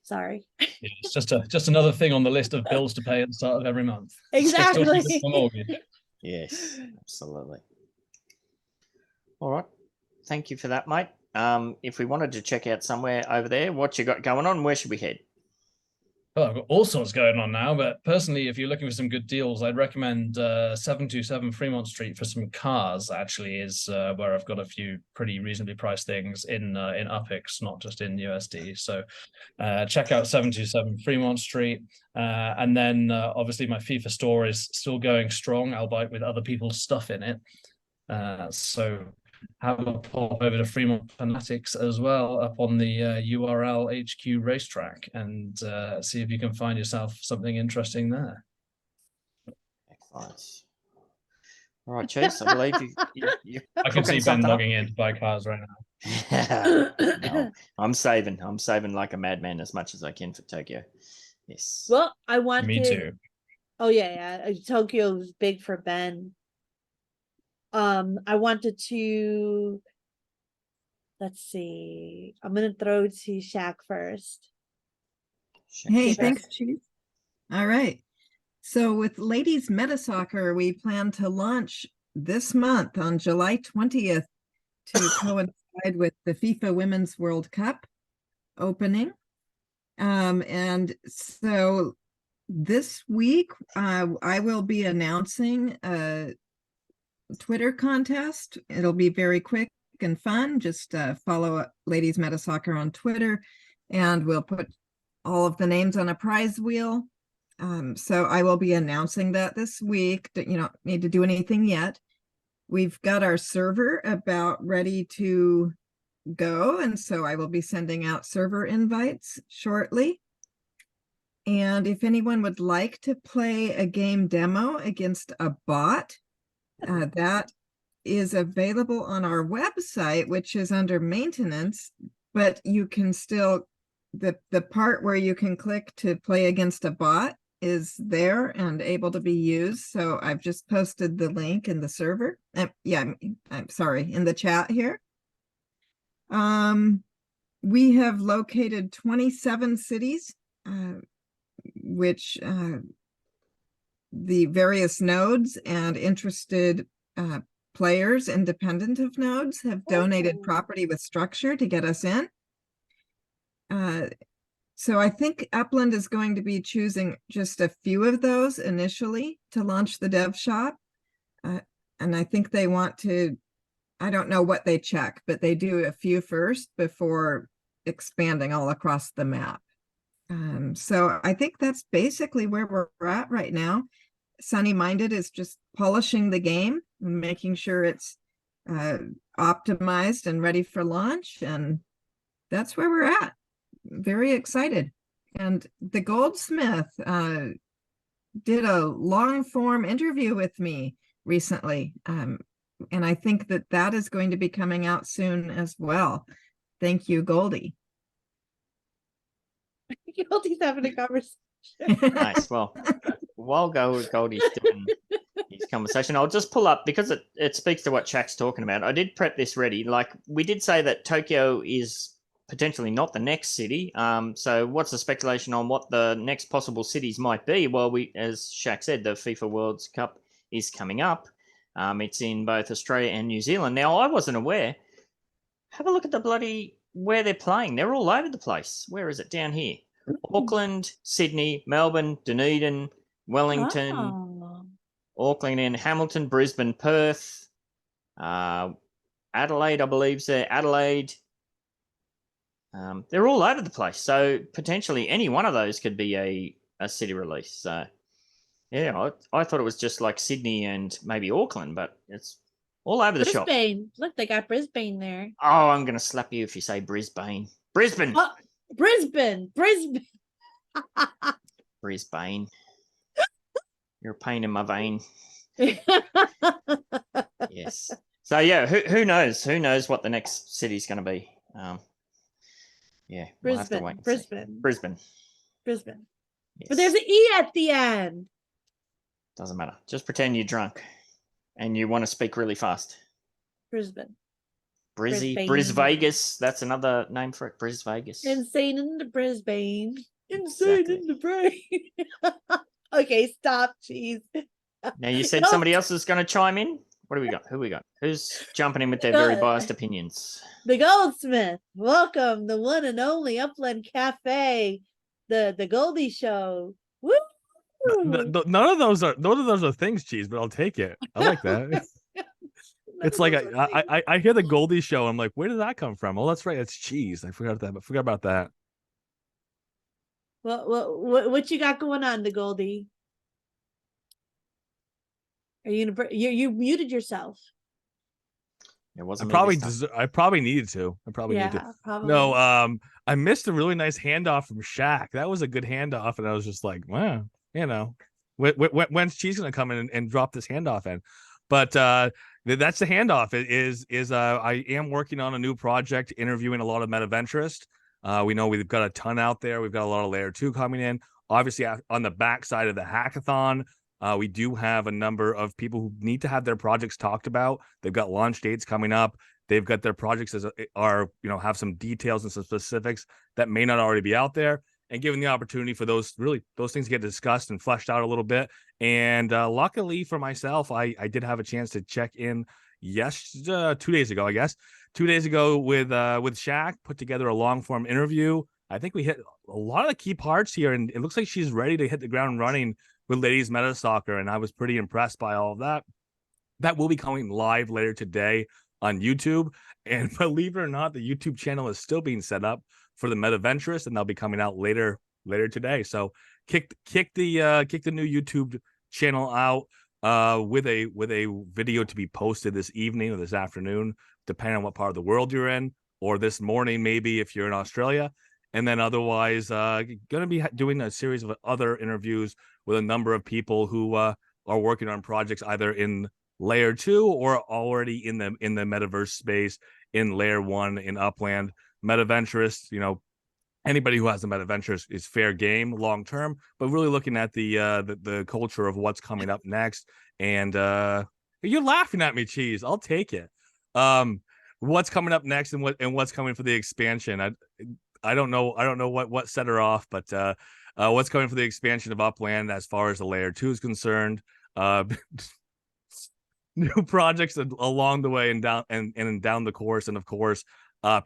Sorry. Yeah, it's just another thing on the list of bills to pay at the start of every month. Exactly. The mortgage. Yes, absolutely. All right. Thank you for that, mate. If we wanted to check out somewhere over there, what you got going on, where should we head? Well, I've got all sorts going on now, but personally, if you're looking for some good deals, I'd recommend 727 Fremont Street for some cars. Actually, is where I've got a few pretty reasonably priced things in UPIX, not just in USD. So check out 727 Fremont Street, and then obviously my FIFA store is still going strong, albeit with other people's stuff in it. So have a pop over to Fremont Fanatics as well, up on the URL HQ racetrack, and see if you can find yourself something interesting there. Excellent. All right, Chase, I believe you I can see Ben something up. logging in to buy cars right now. No, I'm saving like a madman as much as I can for Tokyo. Yes. Well, I want Me too. Oh yeah. Tokyo's big for Ben. I wanted to, let's see. I'm gonna throw to Shaq first. Hey, Yes. thanks, Chief. All right. So with Ladiez Metasoccer, we plan to launch this month on July 20th to coincide with the FIFA Women's World Cup opening. And so this week, I will be announcing a Twitter contest. It'll be very quick and fun. Just follow Ladiez Metasoccer on Twitter, and we'll put all of the names on a prize wheel. So I will be announcing that this week. You don't need to do anything yet. We've got our server about ready to go, and so I will be sending out server invites shortly. And if anyone would like to play a game demo against a bot, that is available on our website, which is under maintenance, but you can still, the part where you can click to play against a bot is there and able to be used. So I've just posted the link in the server. I'm sorry, in the chat here. We have located 27 cities, which the various nodes and interested players, independent of nodes, have donated property with structure to get us in. So I think Upland is going to be choosing just a few of those initially to launch the dev shop. And I think they want to, I don't know what they check, but they do a few first before expanding all across the map. So I think that's basically where we're at right now. Sunny Minded is just polishing the game and making sure it's optimized and ready for launch. And that's where we're at. Very excited. And the Goldsmith did a long form interview with me recently. And I think that is going to be coming out soon as well. Thank you, Goldie. Goldie's having a conversation. Nice. Well, while Goldie's doing his conversation, I'll just pull up, because it speaks to what Shaq's talking about. I did prep this ready. Like, we did say that Tokyo is potentially not the next city. So what's the speculation on what the next possible cities might be? Well, as Shaq said, the FIFA World Cup is coming up. It's in both Australia and New Zealand. Now, I wasn't aware. Have a look at the bloody where they're playing. They're all over the place. Where is it? Down here. Auckland, Sydney, Melbourne, Dunedin, Wellington, Oh. Auckland, and Hamilton, Brisbane, Perth, Adelaide, I believe. Adelaide. They're all over the place. So potentially any one of those could be a city release. So yeah, I thought it was just like Sydney and maybe Auckland, but it's all over the shop. Brisbane. Look, they got Brisbane there. Oh, I'm going to slap you if you say Brisbane. Brisbane. Oh, Brisbane. Brisbane. You're a pain in my vein. Yes. So yeah, who knows? Who knows what the next city's going to be? Yeah, we'll have to wait. Brisbane. Yes. But there's an E at the end. Doesn't matter. Just pretend you're drunk and you want to speak really fast. Brisbane. Vegas. That's another name for it. Vegas. Insane in the Brisbane. Exactly. In the brain. Okay, stop, jeez. Now you said somebody else is going to chime in. What do we got? Who we got? Who's jumping in with their very biased opinions? The Goldsmith. Welcome, the one and only Upland Cafe, the Goldie Show. Woo! None of those are things, cheese, but I'll take it. I like that. It's like I hear the Goldie Show. I'm like, where did that come from? Oh, that's right. It's cheese. I forgot about that. What you got going on, the Goldie? Are you gonna? You muted yourself. It wasn't. I probably needed to. Needed to. Probably. No, I missed a really nice handoff from Shaq. That was a good handoff, and I was just like, wow, when's Cheese gonna come in and drop this handoff in? But that's the handoff. I am working on a new project, interviewing a lot of Metaventurists. We know we've got a ton out there. We've got a lot of layer 2 coming in. Obviously, on the backside of the hackathon, we do have a number of people who need to have their projects talked about. They've got launch dates coming up. They've got their projects have some details and some specifics that may not already be out there. And given the opportunity for those things to get discussed and fleshed out a little bit. And luckily for myself, I did have a chance to check in 2 days ago, I guess. 2 days ago with Shaq, put together a long form interview. I think we hit a lot of the key parts here, and it looks like she's ready to hit the ground running with Ladiez Metasoccer, and I was pretty impressed by all of that. That will be coming live later today on YouTube, and believe it or not, the YouTube channel is still being set up for the Metaventurist, and they'll be coming out later today. So kick the new YouTube channel out with a video to be posted this evening or this afternoon, depending on what part of the world you're in, or this morning maybe if you're in Australia. And then otherwise, going to be doing a series of other interviews with a number of people who are working on projects either in layer 2 or already in the metaverse space in layer 1 in Upland. Metaventurists, anybody who has a Metaventure is fair game long term, but really looking at the culture of what's coming up next. And you're laughing at me, Cheese. I'll take it. What's coming up next and what's coming for the expansion. I don't know what set her off, but what's coming for the expansion of Upland as far as the layer 2 is concerned. New projects along the way and down the course, and of course,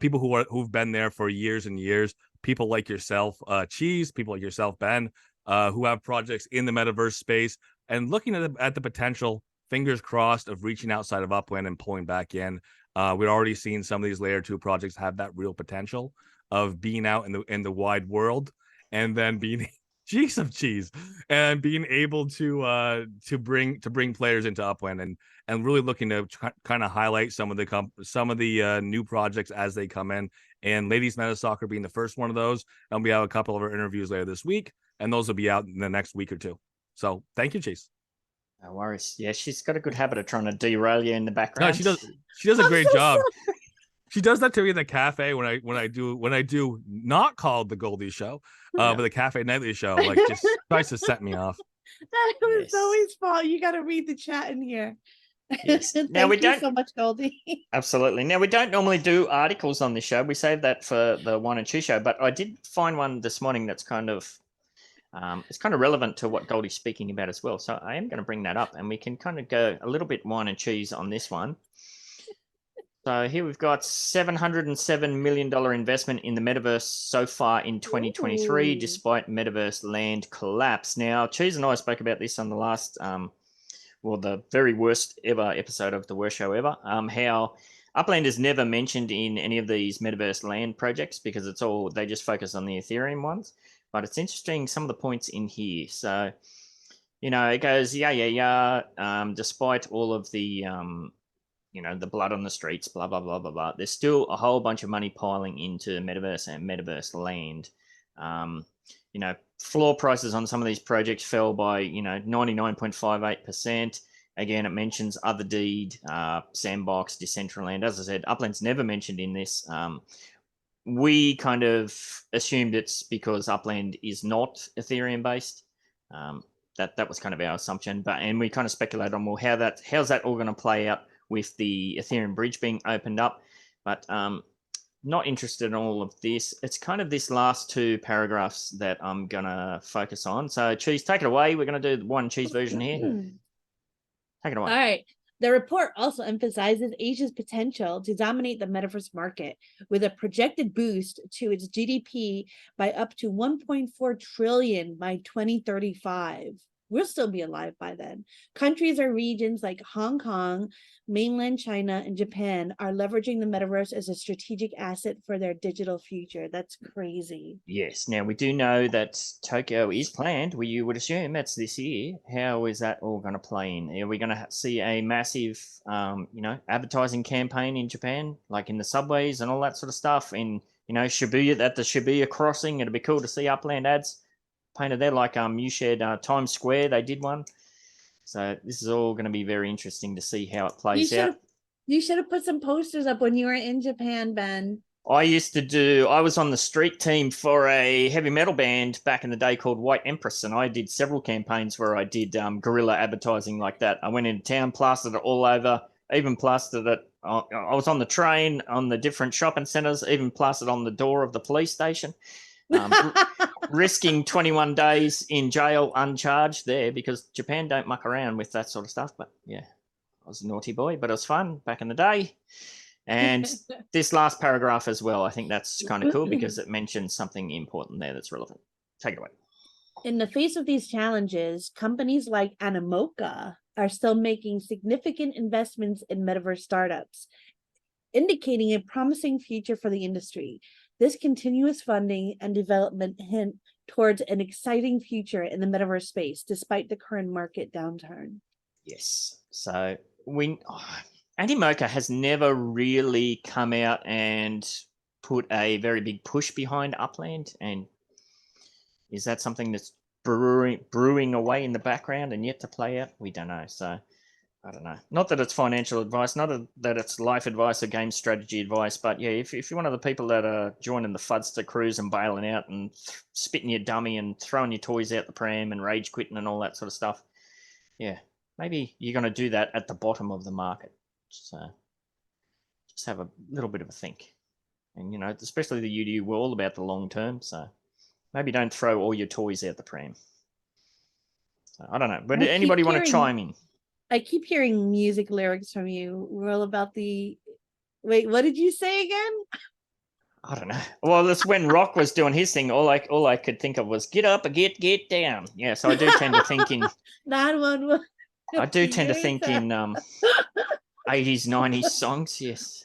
people who've been there for years and years. People like yourself, Cheese. People like yourself, Ben, who have projects in the metaverse space and looking at the potential. Fingers crossed of reaching outside of Upland and pulling back in. We're already seeing some of these layer 2 projects have that real potential of being out in the wide world and then being Cheese of cheese, and being able to bring players into Upland and really looking to kind of highlight some of the new projects as they come in, and Ladiez Metasoccer being the first one of those. And we have a couple of our interviews later this week, and those will be out in the next week or two. So thank you, Cheese. No worries. Yeah, she's got a good habit of trying to derail you in the No, background. she does a I'm great so job. sorry. She does that to me in the cafe when I do not called the Goldie Show, but the Cafe Nightly Show. Like, just tries to set me off. That was Yes. Zoe's fault. You got to read the chat in here. Yes. Thank Now, we you don't- so much, Goldie. Absolutely. Now, we don't normally do articles on this show. We save that for the One and Two show, but I did find one this morning that's kind of it's kind of relevant to what Goldie's speaking about as well. So I am going to bring that up, and we can kind of go a little bit wine and cheese on this one. So here we've got $707 million investment in the metaverse so far in 2023, Ooh. despite metaverse land collapse. Now, Cheese and I spoke about this on the last, the very worst ever episode of the worst show ever. How Upland is never mentioned in any of these metaverse land projects because they just focus on the Ethereum ones. But it's interesting some of the points in here. So, it goes, despite all of the the blood on the streets, blah, blah, blah, blah, blah. There's still a whole bunch of money piling into metaverse and metaverse land. Floor prices on some of these projects fell by, 99.58%. Again, it mentions Other Deed, Sandbox, Decentraland. As I said, Upland's never mentioned in this. We kind of assumed it's because Upland is not Ethereum based. That was kind of our assumption. And we kind of speculated on, well, how's that all going to play out with the Ethereum bridge being opened up, but not interested in all of this. It's kind of this last two paragraphs that I'm going to focus on. So, Cheese, take it away. We're going to do the One Cheese version here. Take it away. All right. The report also emphasizes Asia's potential to dominate the metaverse market with a projected boost to its GDP by up to 1.4 trillion by 2035. We'll still be alive by then. Countries or regions like Hong Kong, mainland China, and Japan are leveraging the metaverse as a strategic asset for their digital future. That's crazy. Yes. Now, we do know that Tokyo is planned. You would assume that's this year. How is that all going to play in? Are we going to see a massive, advertising campaign in Japan, like in the subways and all that sort of stuff? In, Shibuya, at the Shibuya crossing, it'd be cool to see Upland ads painted there, like you shared Times Square. They did one. So this is all going to be very interesting to see how it plays out. You should have put some posters up when you were in Japan, Ben. I was on the street team for a heavy metal band back in the day called White Empress, and I did several campaigns where I did guerrilla advertising like that. I went into town, plastered it all over, even plastered it. I was on the train, on the different shopping centres, even plastered on the door of the police station. Risking 21 days in jail uncharged there because Japan don't muck around with that sort of stuff. But yeah, I was a naughty boy, but it was fun back in the day. And this last paragraph as well, I think that's kind of cool because it mentions something important there that's relevant. Take it away. In the face of these challenges, companies like Animoca are still making significant investments in metaverse startups, indicating a promising future for the industry. This continuous funding and development hint towards an exciting future in the metaverse space, despite the current market downturn. Yes. So Animoca has never really come out and put a very big push behind Upland. And is that something that's brewing away in the background and yet to play out? We don't know. So I don't know. Not that it's financial advice, not that it's life advice or game strategy advice, but yeah, if you're one of the people that are joining the Fudster cruise and bailing out and spitting your dummy and throwing your toys out the pram and rage quitting and all that sort of stuff, yeah, maybe you're going to do that at the bottom of the market. So just have a little bit of a think. And, especially the UDU, we're all about the long term, so maybe don't throw all your toys out the pram. So, I don't know. But anybody want to chime in? I keep hearing music lyrics from you. We're all about the... Wait, what did you say again? I don't know. Well, that's when Rock was doing his thing. All I could think of was get up and get down. Yeah, so I do tend to think in... 911. I do tend to think in 80s, 90s songs, yes.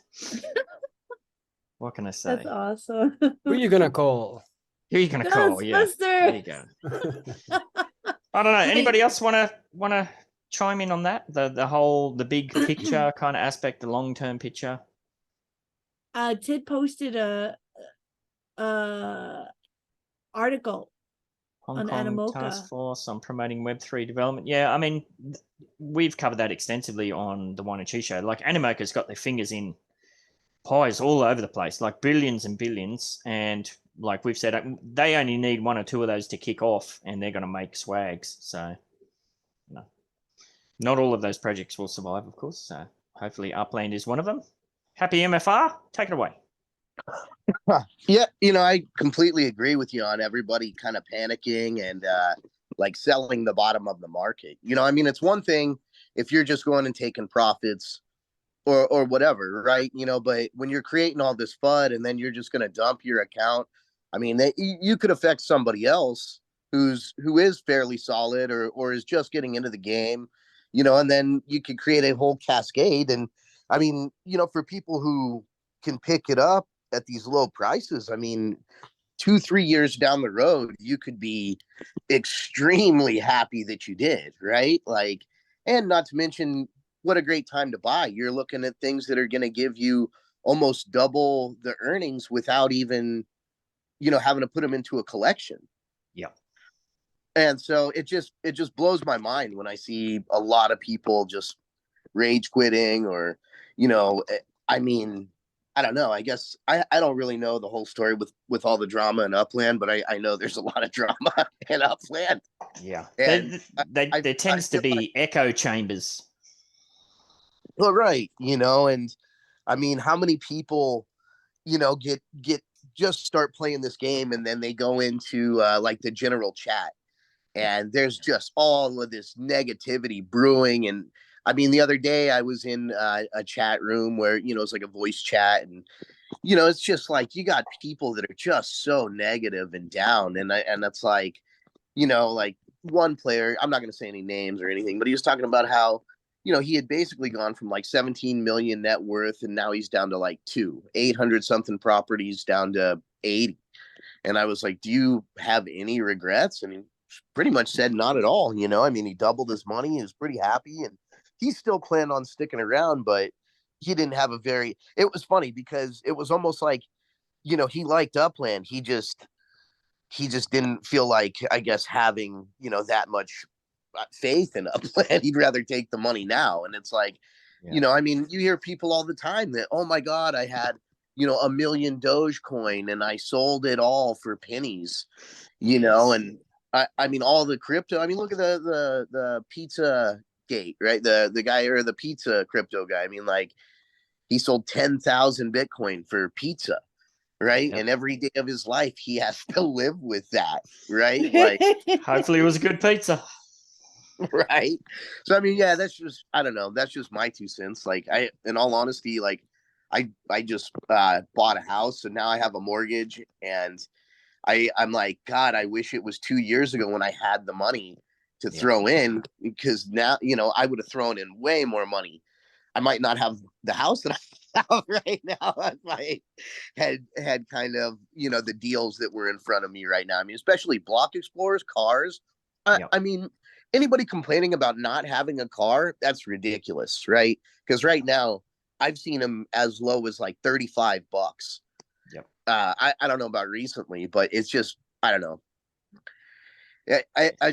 What can I say? That's awesome. Who are you gonna call? Who are you going to call? Yeah, there you go. I don't know. Anybody else want to chime in on that? The big picture kind of aspect, the long-term picture. Tid posted a article Hong on Kong Animoca. Task Force on promoting Web3 development. Yeah, I mean, we've covered that extensively on the 108 show. Like, Animoca's got their fingers in pies all over the place, like billions and billions. And like we've said, they only need one or two of those to kick off, and they're going to make swags. So, no, not all of those projects will survive, of course. So, hopefully, Upland is one of them. Happy MFR, take it away. Yeah, I completely agree with you on everybody kind of panicking and like selling the bottom of the market. I mean, it's one thing if you're just going and taking profits or whatever, right? But when you're creating all this FUD and then you're just going to dump your account, I mean, you could affect somebody else who is fairly solid or is just getting into the game, and then you could create a whole cascade. And I mean, for people who can pick it up at these low prices, I mean, 2-3 years down the road, you could be extremely happy that you did, right? Like, and not to mention, what a great time to buy. You're looking at things that are going to give you almost double the earnings without even, having to put them into a collection. Yeah. And so it just blows my mind when I see a lot of people just rage quitting or, I mean, I don't know. I guess I don't really know the whole story with all the drama in Upland, but I know there's a lot of drama in Upland. Yeah. And There tends to be echo chambers. Well, right. And I mean, how many people, get just start playing this game and then they go into like the general chat and there's just all of this negativity brewing. And I mean, the other day I was in a chat room where, it's like a voice chat and, it's just like you got people that are just so negative and down. And that's like, like one player, I'm not going to say any names or anything, but he was talking about how, he had basically gone from like 17 million net worth and now he's down to like 800 something properties down to 80. And I was like, do you have any regrets? And he pretty much said not at all. I mean, he doubled his money. He was pretty happy and he still planned on sticking around, but he didn't have it was funny because it was almost like, he liked Upland. He just didn't feel like, I guess, having, that much faith in Upland. He'd rather take the money now. And it's like, I mean, you hear people all the time that, oh my God, I had, 1 million Dogecoin and I sold it all for pennies, and I mean, all the crypto, I mean, look at the pizza gate, right? The guy or the pizza crypto guy. I mean, like he sold 10,000 Bitcoin for pizza. Right. Yep. And every day of his life, he has to live with that. Right. Like, hopefully it was a good pizza. Right. So, I mean, yeah, that's just, I don't know. That's just my 2 cents. Like in all honesty, like I just bought a house and now I have a mortgage and I'm like, God, I wish it was 2 years ago when I had the money to throw in because now, I would have thrown in way more money. I might not have the house that I have right now. If I had kind of, the deals that were in front of me right now. I mean, especially block explorers, cars. I mean, anybody complaining about not having a car, that's ridiculous, right? Because right now I've seen them as low as like $35. Yep. I don't know about recently, but it's just, I don't know. I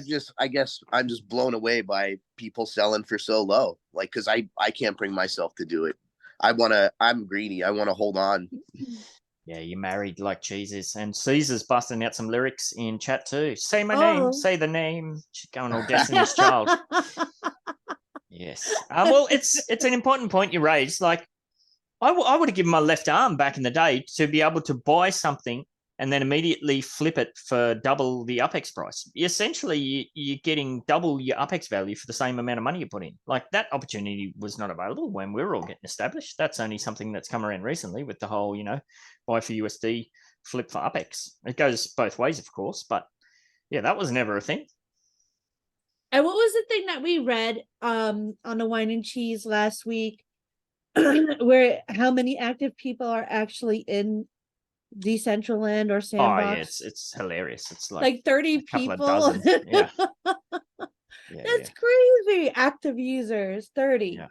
guess I'm just blown away by people selling for so low. Like, cause I can't bring myself to do it. I'm greedy. I want to hold on. Yeah, you married like Jesus. And Caesar's busting out some lyrics in chat too. Say my name, say the name. She's going all Destiny's Child. Yes. Well, it's an important point you raised. Like, I would have given my left arm back in the day to be able to buy something and then immediately flip it for double the UPEX price. Essentially, you're getting double your UPEX value for the same amount of money you put in. Like, that opportunity was not available when we were all getting established. That's only something that's come around recently with the whole, buy for USD, flip for UPEX. It goes both ways, of course, but yeah, that was never a thing. And what was the thing that we read on the Wine and Cheese last week, where how many active people are actually in Decentraland or Oh Sandbox. yeah, it's hilarious. It's like 30 a couple people. of dozen. Yeah. Yeah, That's crazy. Active users, 30. yeah,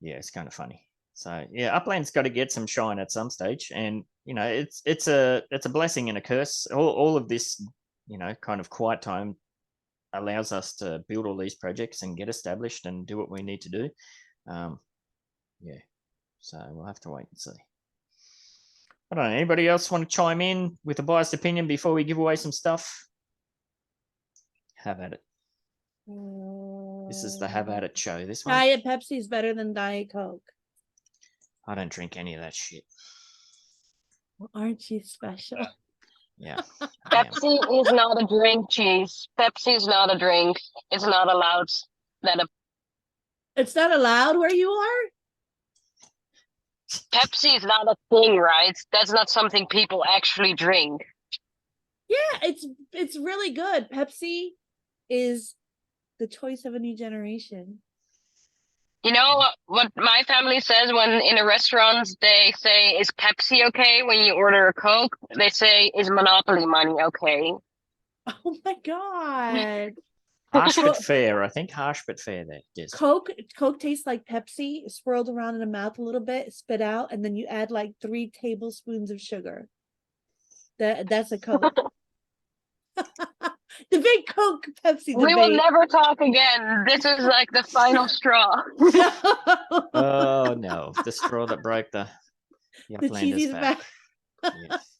yeah. It's kind of funny. So yeah, Upland's got to get some shine at some stage, and it's a blessing and a curse. All of this, kind of quiet time allows us to build all these projects and get established and do what we need to do. Yeah, so we'll have to wait and see. I don't know. Anybody else want to chime in with a biased opinion before we give away some stuff? Have at it. This is the have at it show. This one. Diet Pepsi's better than Diet Coke. I don't drink any of that shit. Well, aren't you special? Yeah. Pepsi is not a drink, cheese. Pepsi is not a drink. It's not allowed. It's not allowed where you are? Pepsi is not a thing, right? That's not something people actually drink. Yeah, it's really good. Pepsi is the choice of a new generation. You know what my family says when in a restaurant they say, "Is Pepsi okay?" When you order a Coke, they say, "Is Monopoly money okay?" Oh my god. Harsh but fair. I think harsh but fair there. Yes. Coke tastes like Pepsi, swirled around in the mouth a little bit, spit out, and then you add like 3 tablespoons of sugar. That's a Coke. The big Coke Pepsi debate. We will never talk again. This is like the final straw. Oh no, the straw that broke the cheesy's back. Yes.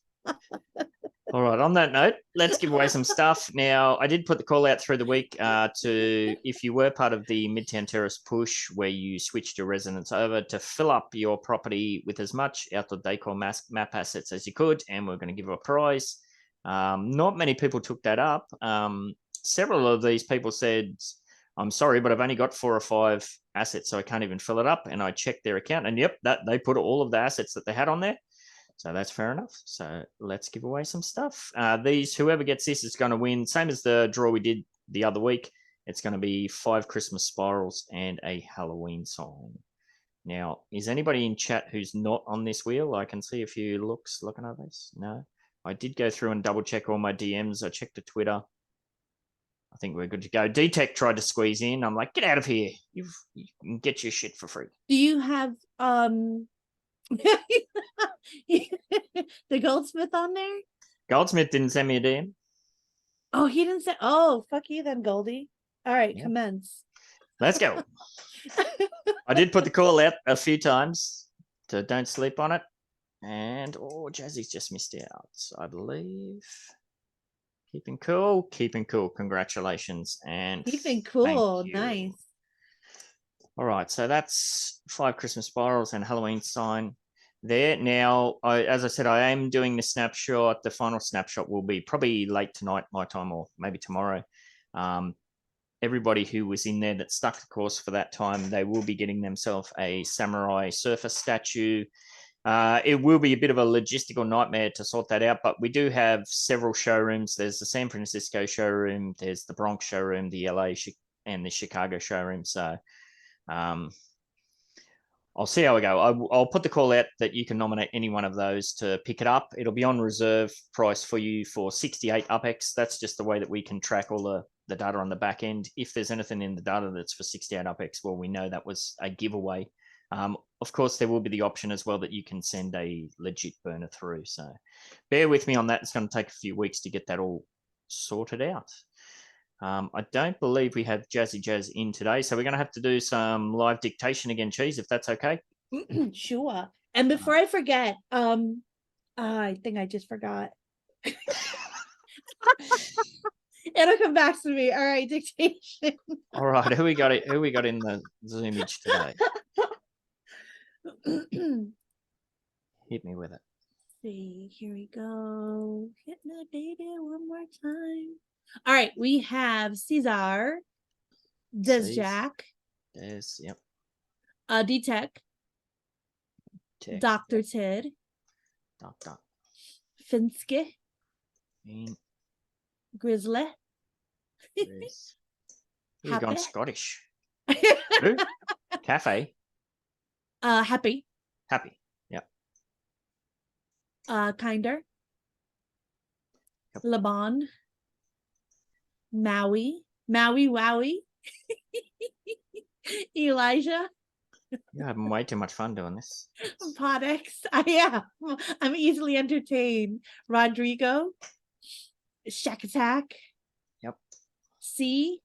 All right, on that note, let's give away some stuff. Now, I did put the call out through the week to, if you were part of the Midtown Terrace push where you switched your residence over, to fill up your property with as much outdoor decor map assets as you could, and we're going to give a prize. Not many people took that up. Several of these people said, "I'm sorry, but I've only got 4 or 5 assets, so I can't even fill it up." And I checked their account, and yep, they put all of the assets that they had on there. So that's fair enough. So let's give away some stuff. Whoever gets this is going to win. Same as the draw we did the other week. It's going to be 5 Christmas spirals and a Halloween sign. Now, is anybody in chat who's not on this wheel? I can see a few looking at this. No, I did go through and double check all my DMs. I checked the Twitter. I think we're good to go. Detech tried to squeeze in. I'm like, get out of here. You can get your shit for free. Do you have the Goldsmith on there? Goldsmith didn't send me a DM. Oh, he didn't say. Oh, fuck you then, Goldie. All right, Yeah. commence. Let's go. I did put the call out a few times to don't sleep on it. And, Jazzy's just missed out, I believe. Keeping cool. Congratulations. And Keeping cool. thank you. Nice. All right, so that's 5 Christmas spirals and Halloween sign there. Now, as I said, I am doing the snapshot. The final snapshot will be probably late tonight, my time, or maybe tomorrow. Everybody who was in there that stuck the course for that time, they will be getting themselves a Samurai Surfer statue. It will be a bit of a logistical nightmare to sort that out, but we do have several showrooms. There's the San Francisco showroom, there's the Bronx showroom, the LA and the Chicago showroom. So I'll see how we go. I'll put the call out that you can nominate any one of those to pick it up. It'll be on reserve price for you for 68 UPX. That's just the way that we can track all the data on the back end. If there's anything in the data that's for 68 UPX, well, we know that was a giveaway. Of course, there will be the option as well that you can send a legit burner through. So bear with me on that. It's going to take a few weeks to get that all sorted out. I don't believe we have Jazzy Jazz in today, so we're going to have to do some live dictation again, Cheese, if that's okay. Sure. And before I forget, I think I just forgot. It'll come back to me. All right, dictation. All right, who we got in the Zoomage today? Hit me with it. See, here we go. Hitting the data one more time. All right, we have Caesar, Desjack, Yep. Detech, Dr. Tid, Doctor. Finske, You've Grizzly. gone Happy. Scottish. Who? Cafe. Happy. Happy. Yep. Kinder. Yep. Laban. Maui. Maui Wowie. Elijah. You're having way too much fun doing this. Podex. I am. I'm easily entertained. Rodrigo. Shack Attack. Yep. C.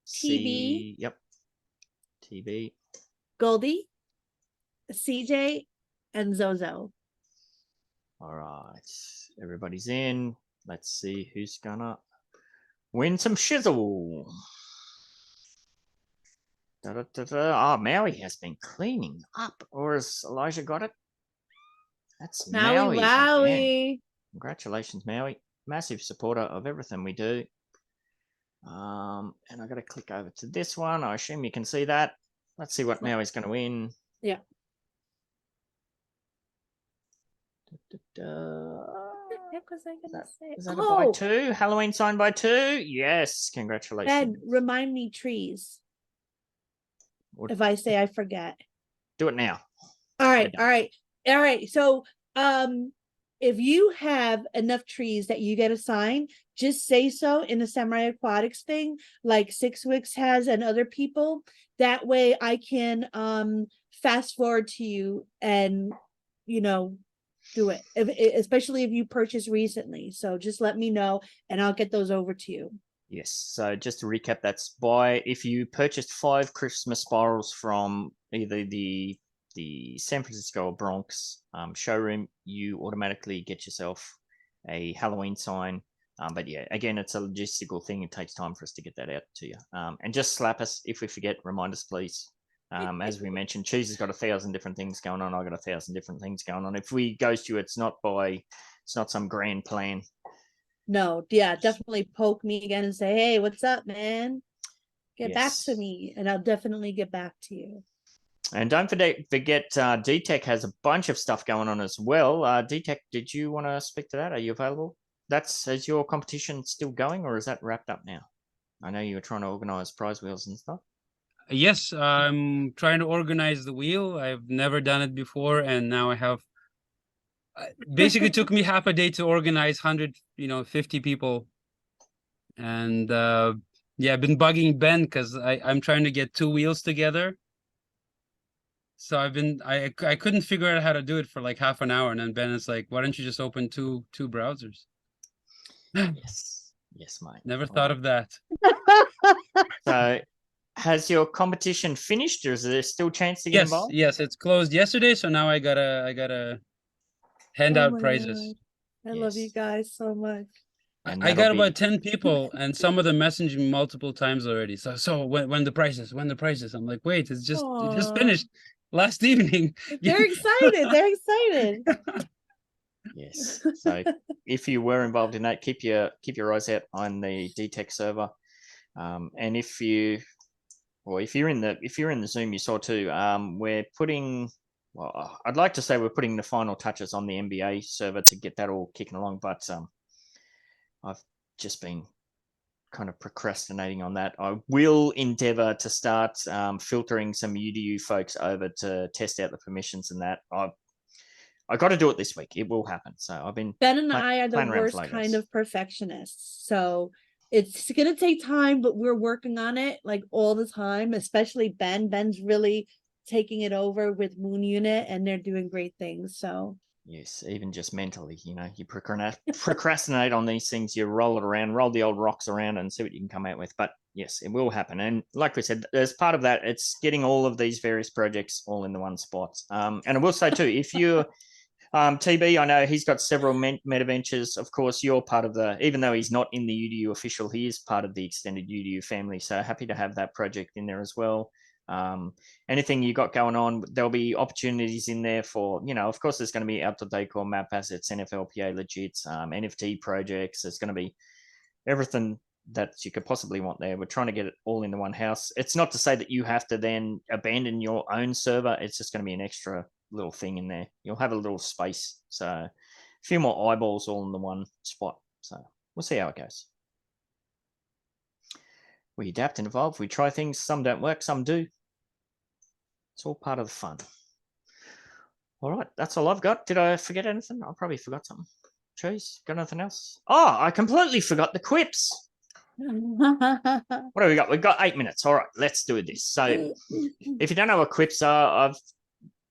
TB. Yep. TB. Goldie. CJ. And Zozo. All right. Everybody's in. Let's see who's gonna win some shizzle. Oh, Maui has been cleaning up. Or has Elijah got it? That's Maui Maui. Again. Wowie. Congratulations, Maui. Massive supporter of everything we do. And I got to click over to this one. I assume you can see that. Let's see what Maui's going to win. Yeah. Heck was I gonna say? Is that a by two? Halloween sign by two? Yes. Congratulations. Ben, remind me trees. If I say I forget. Do it now. All right. So if you have enough trees that you get assigned, just say so in the Samurai Aquatics thing, like Six Wicks has and other people. That way I can fast forward to you and do it. Especially if you purchase recently. So just let me know and I'll get those over to you. Yes. So just to recap, that's if you purchased 5 Christmas spirals from either the San Francisco or Bronx showroom, you automatically get yourself a Halloween sign. But yeah, again, it's a logistical thing. It takes time for us to get that out to you. And just slap us if we forget. Remind us, please. As we mentioned, Cheese has got 1,000 different things going on. I've got 1,000 different things going on. If we ghost you, it's not some grand plan. No, yeah, definitely poke me again and say, hey, what's up, man? Get back to me, and I'll definitely get back to you. And don't forget, Detech has a bunch of stuff going on as well. Detech, did you want to speak to that? Are you available? Is your competition still going, or is that wrapped up now? I know you were trying to organize prize wheels and stuff. Yes, I'm trying to organize the wheel. I've never done it before, and now I have. Basically, took me half a day to organize 50 people, and yeah, I've been bugging Ben because I'm trying to get 2 wheels together. So I couldn't figure out how to do it for like half an hour, and then Ben is like, "Why don't you just open two browsers?" Yes, mate. Never thought of that. So, has your competition finished, or is there still a chance to get involved? Yes, it's closed yesterday, so now I gotta hand out prizes. God. I love you guys so much. I got about 10 people, and some of them messaged me multiple times already. So when the prices? I'm like, wait, it just finished last evening. They're excited. They're excited. Yes. So if you were involved in that, keep your eyes out on the Detech server. And if you're in the Zoom, you saw too, we're putting. Well, I'd like to say we're putting the final touches on the NBA server to get that all kicking along, but I've just been kind of procrastinating on that. I will endeavor to start filtering some UDU folks over to test out the permissions and that. I got to do it this week. It will happen. So I've been. Ben and I are the worst kind of perfectionists. So it's going to take time, but we're working on it like all the time, especially Ben. Ben's really taking it over with Moon Unit and they're doing great things. So yes, even just mentally, you procrastinate on these things, you roll the old rocks around and see what you can come out with. But yes, it will happen. And like we said, as part of that, it's getting all of these various projects all in the one spot. And I will say too, if you're TB, I know he's got several Metaventures. Of course, you're part of even though he's not in the UDU official, he is part of the extended UDU family. So happy to have that project in there as well. Anything you got going on, there'll be opportunities in there for, of course, there's going to be outdoor decor, map assets, NFLPA legits, NFT projects. There's going to be everything that you could possibly want there. We're trying to get it all into one house. It's not to say that you have to then abandon your own server. It's just going to be an extra little thing in there. You'll have a little space. So a few more eyeballs all in the one spot. So we'll see how it goes. We adapt and evolve. We try things. Some don't work, some do. It's all part of the fun. All right, that's all I've got. Did I forget anything? I probably forgot something. Cheese, got anything else? Oh, I completely forgot the QIPS. What have we got? We've got 8 minutes. All right, let's do this. So if you don't know what QIPS are, I've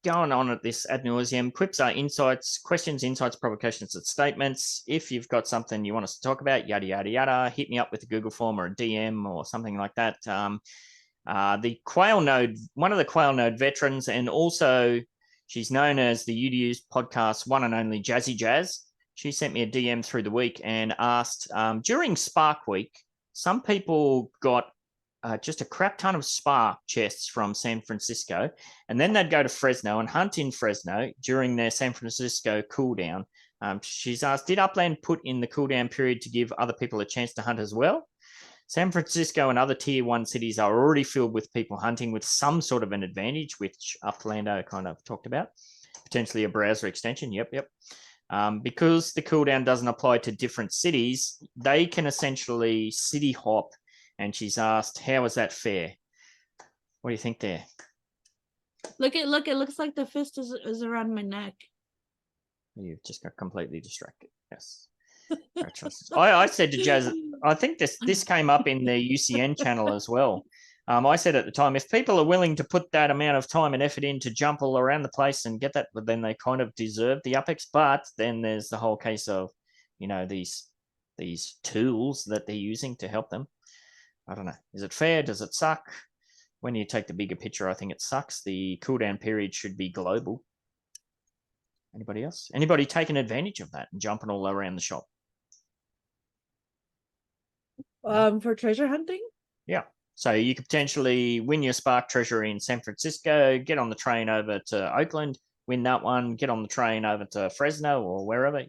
gone on at this ad nauseum. QIPS are insights, questions, insights, provocations, and statements. If you've got something you want us to talk about, yada, yada, yada, hit me up with a Google form or a DM or something like that. The Quail Node, one of the Quail Node veterans, and also she's known as the UDU's podcast one and only Jazzy Jazz. She sent me a DM through the week and asked, during Spark Week, some people got just a crap ton of Spark chests from San Francisco, and then they'd go to Fresno and hunt in Fresno during their San Francisco cooldown. She's asked, did Upland put in the cooldown period to give other people a chance to hunt as well? San Francisco and other tier 1 cities are already filled with people hunting with some sort of an advantage, which Uplando kind of talked about. Potentially a browser extension. Yep. Because the cooldown doesn't apply to different cities, they can essentially city hop. And she's asked, how is that fair? What do you think there? Look, it looks like the fist is around my neck. You've just got completely distracted. Yes. I said to Jazz, I think this came up in the UCN channel as well. I said at the time, if people are willing to put that amount of time and effort in to jump all around the place and get that, then they kind of deserve the UPEX. But then there's the whole case of, these tools that they're using to help them. I don't know. Is it fair? Does it suck? When you take the bigger picture, I think it sucks. The cooldown period should be global. Anybody else? Anybody taking advantage of that and jumping all around the shop? For treasure hunting? Yeah. So you could potentially win your Spark treasure in San Francisco, get on the train over to Oakland, win that one, get on the train over to Fresno or wherever.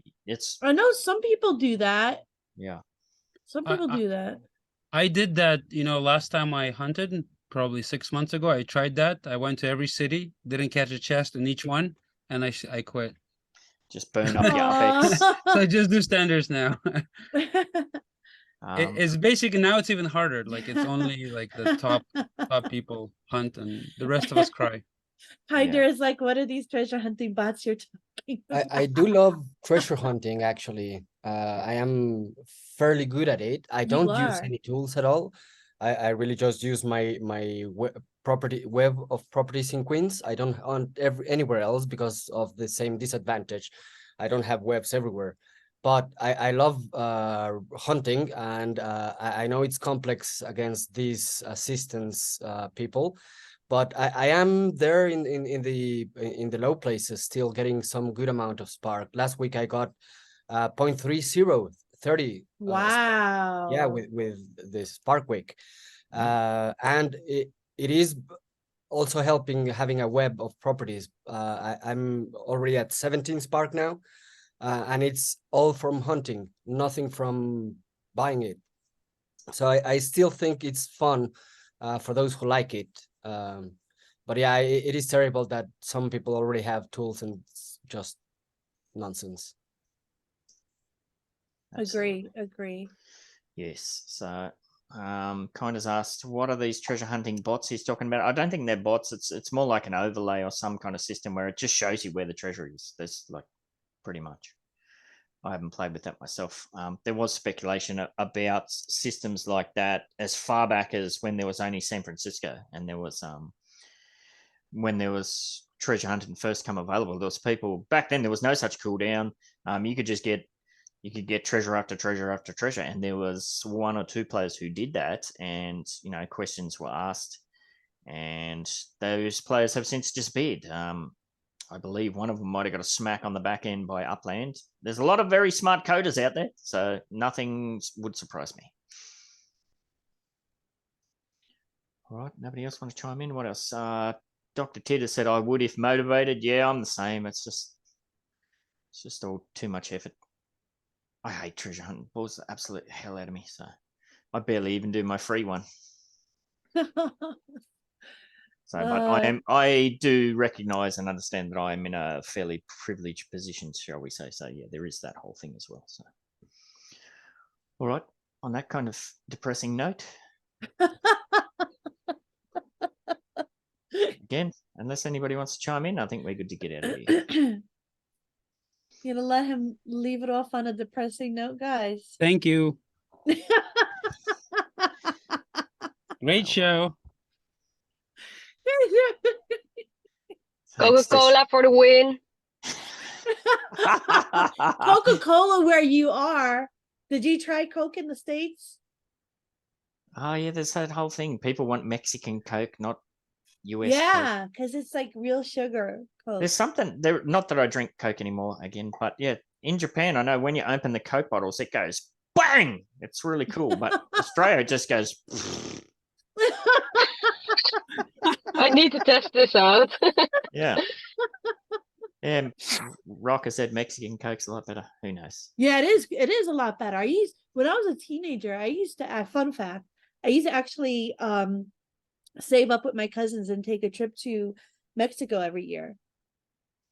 I know some people do that. Yeah. Some people do that. I did that, last time I hunted, probably 6 months ago. I tried that. I went to every city, didn't catch a chest in each one, and I quit. Just burn up your UPEX. So I just do standards now. It's basically now it's even harder. Like it's only like the top people hunt, and the rest of us cry. Hyder is like, what are these treasure hunting bots you're talking about? I do love treasure hunting, actually. I am fairly good at it. I don't use any tools at all. I really just use my web of properties in Queens. I don't hunt anywhere else because of the same disadvantage. I don't have webs everywhere. But I love hunting, and I know it's complex against these assistance people, but I am there in the low places, still getting some good amount of Spark. Last week I got 0.30. Wow. Yeah, with the Spark week, and it is also helping having a web of properties. I'm already at 17 Spark now. And it's all from hunting, nothing from buying it. So I still think it's fun for those who like it. But yeah, it is terrible that some people already have tools and it's just nonsense. Agree. Yes. So Kinda's asked, what are these treasure hunting bots he's talking about? I don't think they're bots. It's more like an overlay or some kind of system where it just shows you where the treasure is. There's like pretty much. I haven't played with that myself. There was speculation about systems like that as far back as when there was only San Francisco, and there was when there was treasure hunting first come available. There was people back then. There was no such cooldown. You could just get treasure after treasure after treasure, and there was 1 or 2 players who did that, and questions were asked, and those players have since disappeared. I believe one of them might have got a smack on the back end by Upland. There's a lot of very smart coders out there, so nothing would surprise me. All right, nobody else want to chime in? What else? Dr. Titter said, I would if motivated. Yeah, I'm the same. It's just all too much effort. I hate treasure hunting. It bores the absolute hell out of me, so I barely even do my free one. So, but I do recognize and understand that I am in a fairly privileged position, shall we say. So, yeah, there is that whole thing as well. So, all right. On that kind of depressing note. Again, unless anybody wants to chime in, I think we're good to get out of here. You gonna let him leave it off on a depressing note, guys? Thank you. Great show. Coca-Cola for the win. Coca-Cola where you are. Did you try Coke in the States? Oh yeah, there's that whole thing. People want Mexican Coke, not US Coke. Yeah, because it's like real sugar Coke. There's something there. Not that I drink Coke anymore again, but yeah, in Japan, I know when you open the Coke bottles, it goes bang. It's really cool, but Australia just goes. I need to test this out. Yeah. Yeah. Rocker said Mexican Coke's a lot better. Who knows? Yeah, it is. It is a lot better. When I was a teenager, I used to fun fact. I used to actually save up with my cousins and take a trip to Mexico every year.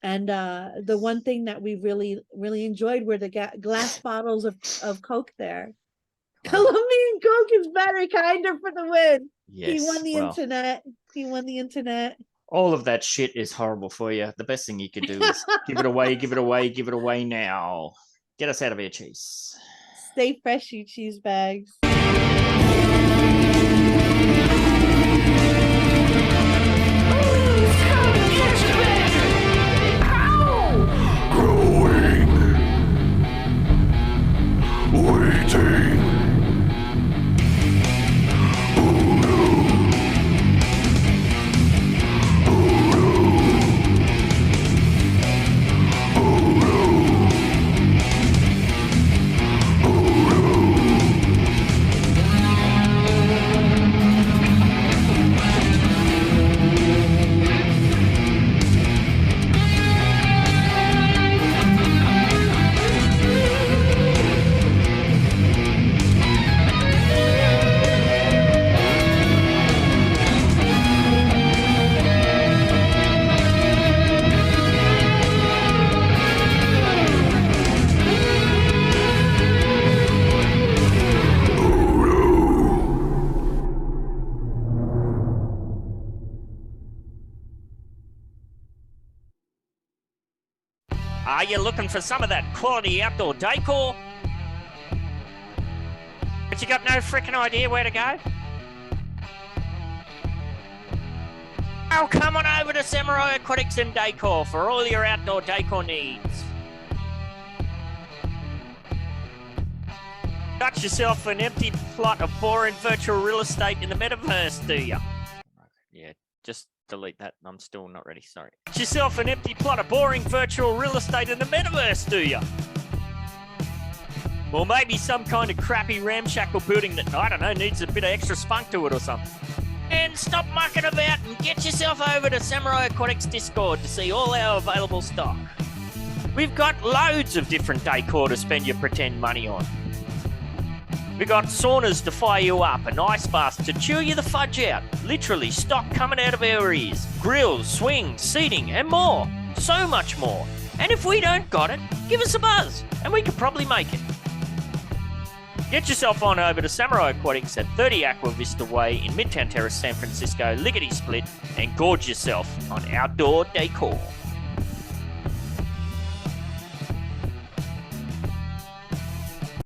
And the one thing that we really, really enjoyed were the glass bottles of Coke there. Colombian Coke is better, kinder for the win. Yes, He won the well. internet. He won the internet. All of that shit is horrible for you. The best thing you could do is give it away, give it away, give it away now. Get us out of here, cheese. Stay fresh, you cheese bags. Are you looking for some of that quality outdoor decor? But you got no freaking idea where to go? Oh, come on over to Samurai Aquatics and Decor for all your outdoor decor needs. Got yourself an empty plot of boring virtual real estate in the metaverse, do ya? Yeah, just delete that. I'm still not ready, sorry. Got yourself an empty plot of boring virtual real estate in the metaverse, do ya? Or maybe some kind of crappy ramshackle building that, I don't know, needs a bit of extra spunk to it or something. And stop mucking about and get yourself over to Samurai Aquatics Discord to see all our available stock. We've got loads of different decor to spend your pretend money on. We've got saunas to fire you up and ice baths to chew you the fudge out. Literally stock coming out of our ears. Grills, swings, seating and more. So much more. And if we don't got it, give us a buzz and we could probably make it. Get yourself on over to Samurai Aquatics at 30 Aqua Vista Way in Midtown Terrace, San Francisco, lickety split, and gorge yourself on outdoor decor.